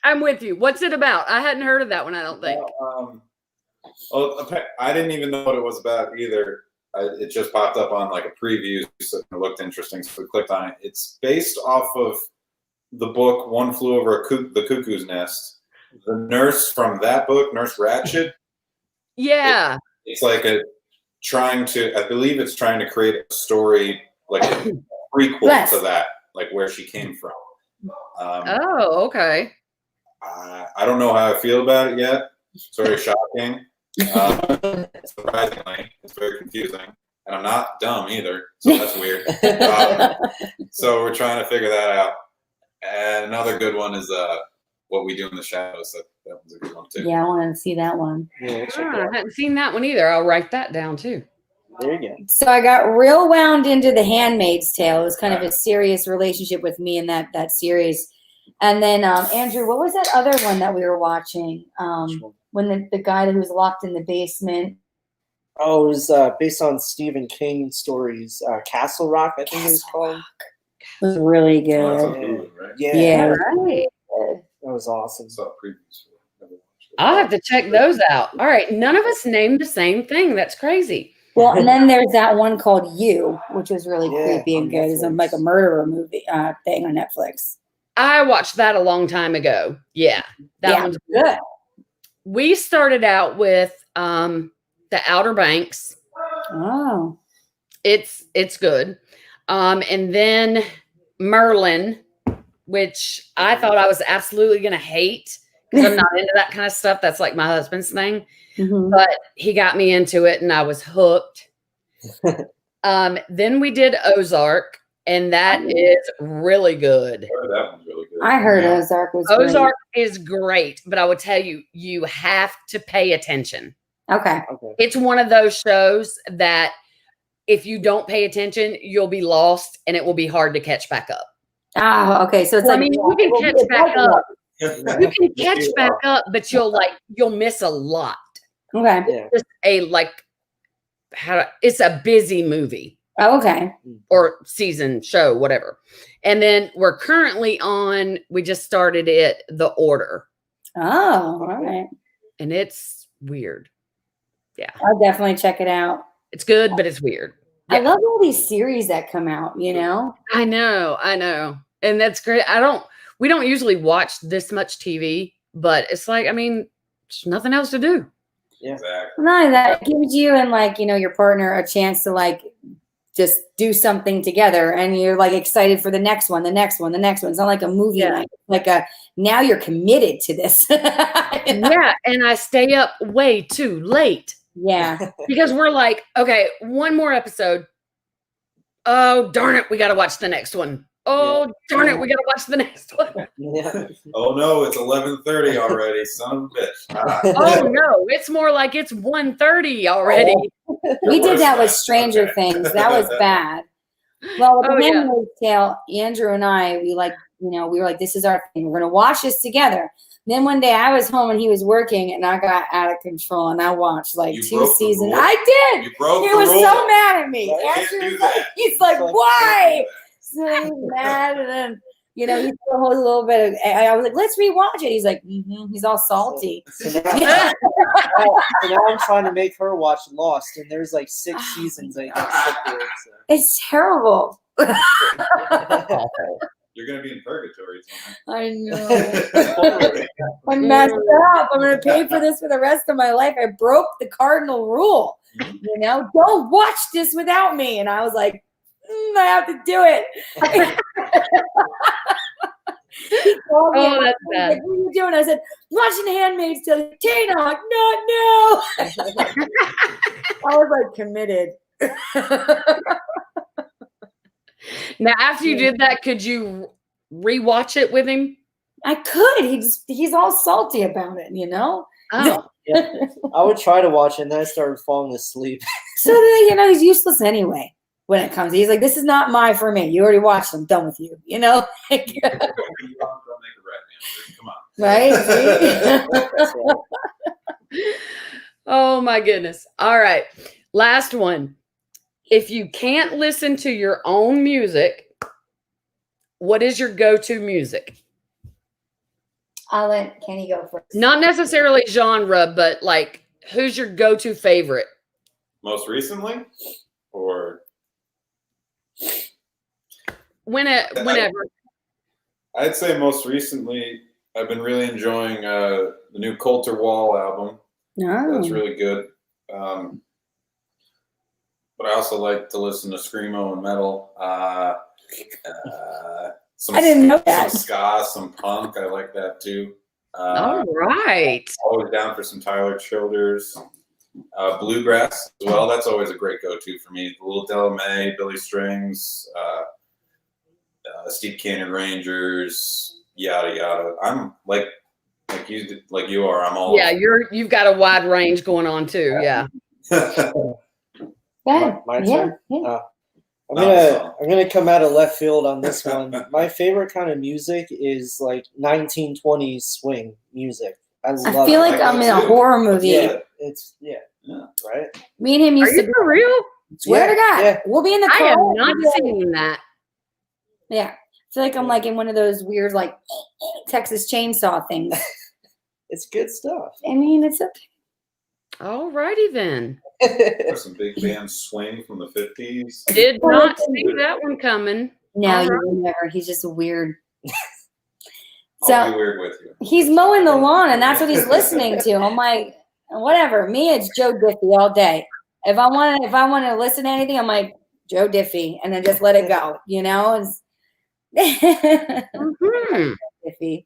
I'm with you. What's it about? I hadn't heard of that one, I don't think. I didn't even know what it was about either. It just popped up on like a preview, so it looked interesting, so we clicked on it. It's based off of the book One Flew Over the Cuckoo's Nest. The nurse from that book, Nurse Ratched. Yeah. It's like I believe it's trying to create a story, like a prequel to that, like where she came from. Oh, okay. I don't know how I feel about it yet. It's very shocking. Surprisingly, it's very confusing, and I'm not dumb either, so that's weird. So we're trying to figure that out. And another good one is What We Do in the Shadows. That one's a good one too. Yeah, I want to see that one. Yeah, I hadn't seen that one either. I'll write that down too. there you go. So I got real wound into The Handmaid's Tale. It was kind of a serious relationship with me in that series. And then Andrew, what was that other one that we were watching? When the guy who was locked in the basement. Oh, it was based on Stephen King stories. Castle Rock, I think it was called. It was really good. Oh, that's on Hulu, right? Yeah. Right. That was awesome. Saw previews. Never watched it. I'll have to check those out. All right. None of us named the same thing. That's crazy. Well, and then there's that one called You, which was really creepy and on good. It's like a murderer movie thing on Netflix. I watched that a long time ago. Yeah. That one's good. We started out with The Outer Banks. Oh. It's good. And then Merlin, which I thought I was absolutely going to hate because I'm not into that kind of stuff. That's like my husband's thing. Mm-hmm. But he got me into it and I was hooked. Then we did Ozark, and that is really good. That one's really good. I heard Ozark was Ozark is great, but I would tell you, you have to pay attention. Okay. It's one of those shows that if you don't pay attention, you'll be lost and it will be hard to catch back up. Oh, okay. So it's I mean, you can catch back up. You can catch back up, but you'll miss a lot. Okay. Yeah. Just it's a busy movie. Oh, okay. Or season, show, whatever. And then we're currently we just started it, The Order. Oh, all right. And it's weird. Yeah. I'll definitely check it out. It's good, but it's weird. I love all these series that come out, you know? I know. And that's great. We don't usually watch this much TV, but it's like, I mean, there's nothing else to do. Yeah. Exactly. Not only that, it gives you and your partner a chance to just do something together, and you're excited for the next one. It's not like a movie night. Now you're committed to this. Yeah, and I stay up way too late. Yeah. Because we're like, okay, one more episode. Oh, darn it, we got to watch the next one. Oh, darn it, we got to watch the next one. Yeah. Oh no, it's 11:30 already, son of a bitch. Oh no, it's more like it's 1:30 already. We did that with Stranger Things. That was bad. Well, with The yeah. Handmaid's Tale, Andrew and I, we were like, this is our thing. We're going to watch this together. Then one day I was home and he was working, and I got out of control, and I watched 2 seasons. I did. You broke He the was rule. so mad at me. You can't Andrew do was like, that. he's like, why? So he's mad, and then You know, he threw a whole little bit of. I was like, let's rewatch it. He's like, he's all salty. So now I'm trying to make her watch Lost, and there's like 6 seasons I got sit there. So. It's terrible. You're gonna be in purgatory tonight. I know. I'm messed up. I'm gonna pay for this for the rest of my life. I broke the cardinal rule. You know, don't watch this without me. And I was like, I have to do it. Oh, that's bad. Like, what are you doing? I said, watching The Handmaid's Tale. Tina, no. I was like committed. Now, after you did that, could you rewatch it with him? I could. He's all salty about it, you know? Oh. Yeah. I would try to watch it, and then I started falling asleep. So then, you know, he's useless anyway when it comes. He's like, this is not my for me. You already watched it. I'm done with you, you know? Don't make a rat answer. Come on. Right? Oh, my goodness. All right. Last one. If you can't listen to your own music, what is your go-to music? I'll let Kenny go first. Not necessarily genre, but like, who's your go-to favorite? Most recently, or Whenever. I'd say most recently, I've been really enjoying the new Coulter Wall album. No. That's really good. But I also like to listen to screamo and metal. I didn't know that. Some ska, some punk. I like that too. All right. Always down for some Tyler Childers. Bluegrass as well. That's always a great go-to for me. Little Delamay, Billy Strings, Steep Canyon Rangers, yada yada. I'm like you are. I'm all. Yeah, you've got a wide range going on too. Yeah. My turn. Yeah. I'm gonna come out of left field on this one. My favorite kind of music is like 1920s swing music. I feel it. like I'm in a horror movie. Yeah, right. Me and him Are used to you for real? swear to God. Yeah. We'll be in the I car. have not seen that. Yeah. I feel like I'm like in one of those weird like Texas chainsaw things. It's good stuff. I mean, it's okay. All righty then. There's some big band swing from the 50s. Did not see that one coming. No, All you right. would never. He's just a weird. I'll be weird with you. He's mowing the lawn, and that's what he's listening to. I'm like, whatever. Me, it's Joe Diffie all day. If I want to listen to anything, I'm like Joe Diffie, and then just let it go. You know. Mhm. Diffie.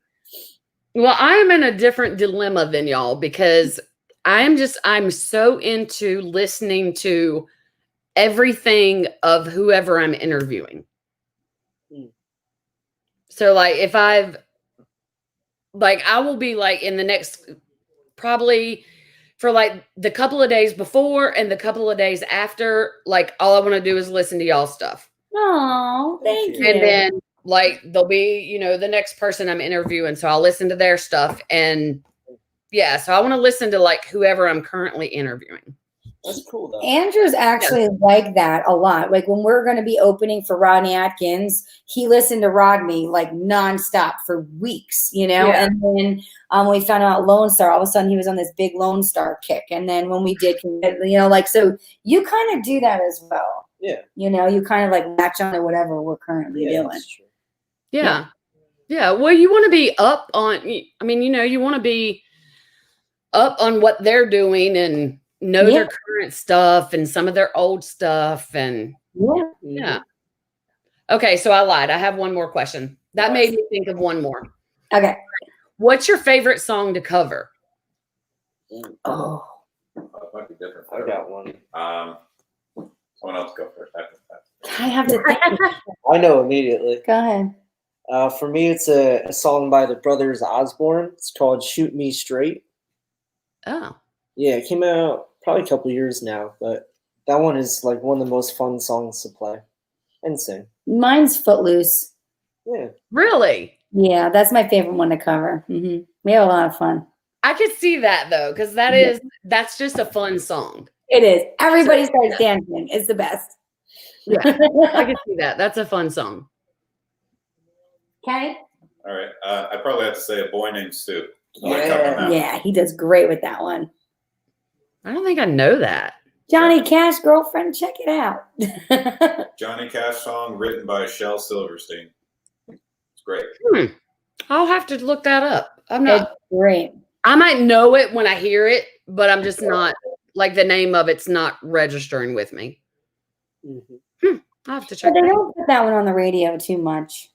Well, I'm in a different dilemma than y'all because I'm so into listening to everything of whoever I'm interviewing. So like I will be like in the next, probably for like the couple of days before and the couple of days after, like all I want to do is listen to y'all stuff. Oh, thank you. And then like there'll be, the next person I'm interviewing. So I'll listen to their stuff. And yeah, so I want to listen to like whoever I'm currently interviewing. That's cool though. Andrew's actually like that a lot. Like when we're going to be opening for Rodney Atkins, he listened to Rodney like nonstop for weeks, Yeah. And then we found out Lone Star, all of a sudden he was on this big Lone Star kick. And then when we did, so you kind of do that as well. Yeah. You kind of like latch on to whatever we're currently doing. That's true. Yeah. Yeah. Well, you want to be up on, you want to be up on what they're doing and know their current stuff and some of their old stuff. And yeah. Okay. So I lied. I have one more question. That made me think of one more. Okay. What's your favorite song to cover? Oh. That might be different. I got one. Someone else go first. I have to think. I know immediately. Go ahead. For me, it's a song by the Brothers Osborne. It's called "Shoot Me Straight." Oh. Yeah, it came out probably a couple years now, but that one is like one of the most fun songs to play and sing. Mine's Footloose. Yeah. Really? Yeah, that's my favorite one to cover. Mm-hmm. We have a lot of fun. I could see that though, because that's just a fun song. It is. Everybody starts dancing. It's the best. Yeah, I could see that. That's a fun song. Okay. All right. I probably have to say A Boy Named Sue. Yeah. Yeah, he does great with that one. I don't think I know that. Johnny Cash, Girlfriend, check it out. Johnny Cash song written by Shel Silverstein. It's great. I'll have to look that up. I'm not It's great. I might know it when I hear it, but I'm just not like the name of it's not registering with me. Mm-hmm. I'll have to check. But they don't put that one on the radio too much.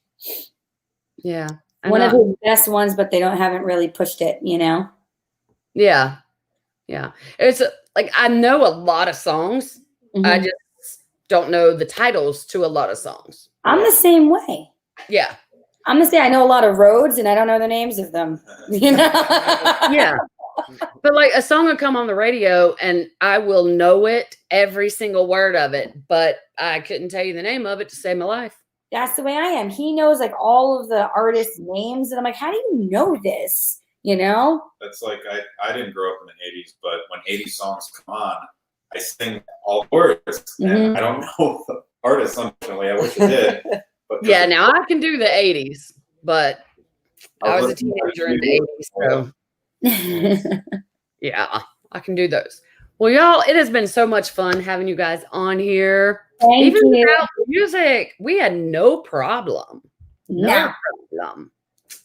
Yeah. One of the best ones, but they haven't really pushed it, you know? Yeah. Yeah. It's like I know a lot of songs. I just don't know the titles to a lot of songs. I'm the same way. Yeah. I'm gonna say I know a lot of roads and I don't know the names of them. You know? Yeah. But like a song will come on the radio and I will know it, every single word of it, but I couldn't tell you the name of it to save my life. That's the way I am. He knows like all of the artists' names, and I'm like, how do you know this? You know? That's like I didn't grow up in the 80s, but when 80s songs come on, I sing all the words. And I don't know the artists, unfortunately. I wish I did. But yeah, now I can do the 80s, but I was a teenager in the 80s, so yeah, I can do those. Well, y'all, it has been so much fun having you guys on here. Even without music, we had no problem. No problem.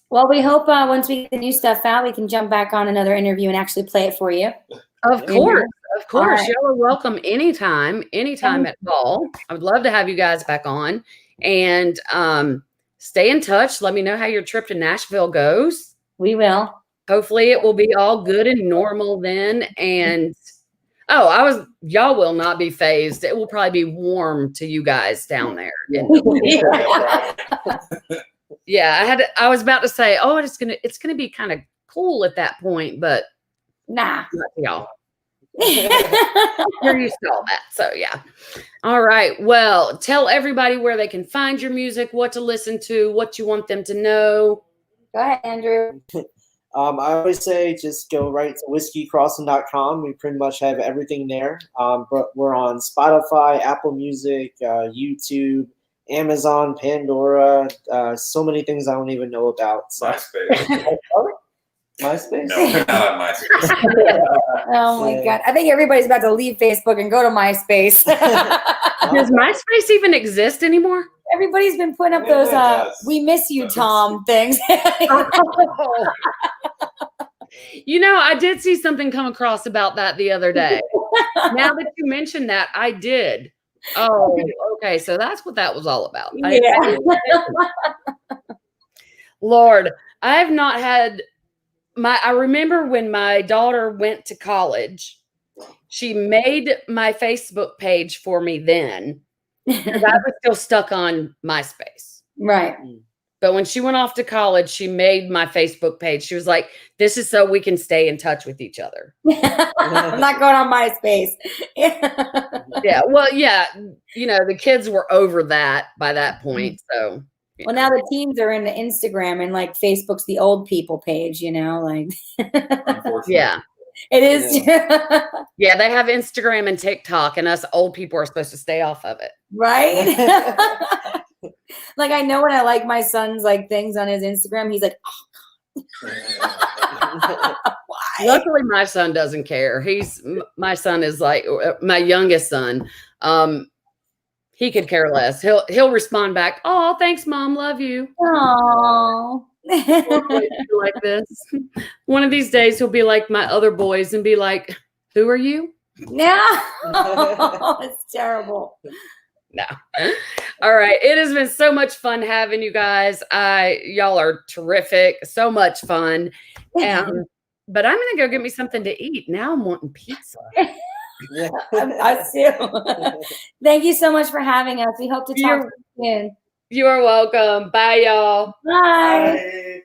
Well, we hope once we get the new stuff out, we can jump back on another interview and actually play it for you. Of course. Of course. Right. Y'all are welcome anytime at all. I would love to have you guys back on. And stay in touch. Let me know how your trip to Nashville goes. We will. Hopefully it will be all good and normal then. And y'all will not be phased. It will probably be warm to you guys down there. Yeah, I was about to say, it's gonna be kind of cool at that point, but nah, not y'all. You're used to all that, so yeah. All right. Well, tell everybody where they can find your music, what to listen to, what you want them to know. Go ahead, Andrew. I always say just go right to whiskeycrossing.com. We pretty much have everything there. But we're on Spotify, Apple Music, YouTube, Amazon, Pandora, so many things I don't even know about. So. MySpace. MySpace? No, we're not on MySpace. Oh my God. I think everybody's about to leave Facebook and go to MySpace. Does MySpace even exist anymore? Everybody's been putting up those "We miss you, Tom" things. You know, I did see something come across about that the other day. Now that you mentioned that, I did. Oh, okay. So that's what that was all about. Yeah. Lord, I have not had I remember when my daughter went to college, she made my Facebook page for me then. Because I was still stuck on MySpace. Right. But when she went off to college, she made my Facebook page. She was like, this is so we can stay in touch with each other. I'm not going on MySpace. Yeah. Well, yeah. You know, the kids were over that by that point. So. Well, now the teens are into Instagram and like Facebook's the old people page, you know, like. Yeah. It is. Yeah, they have Instagram and TikTok, and us old people are supposed to stay off of it. Right? Like, I know when I like my son's like things on his Instagram, he's like, oh, why? Luckily, my son doesn't care. My son is like my youngest son. He could care less. He'll respond back, "Oh, thanks, Mom. Love you." Oh. Like this. One of these days he'll be like my other boys and be like, "Who are you?" No. It's terrible. No. All right. It has been so much fun having you guys. Y'all are terrific. So much fun. But I'm gonna go get me something to eat. Now I'm wanting pizza. Yeah. Us too. Thank you so much for having us. We hope to talk to you soon. You are welcome. Bye, y'all. Bye. Bye.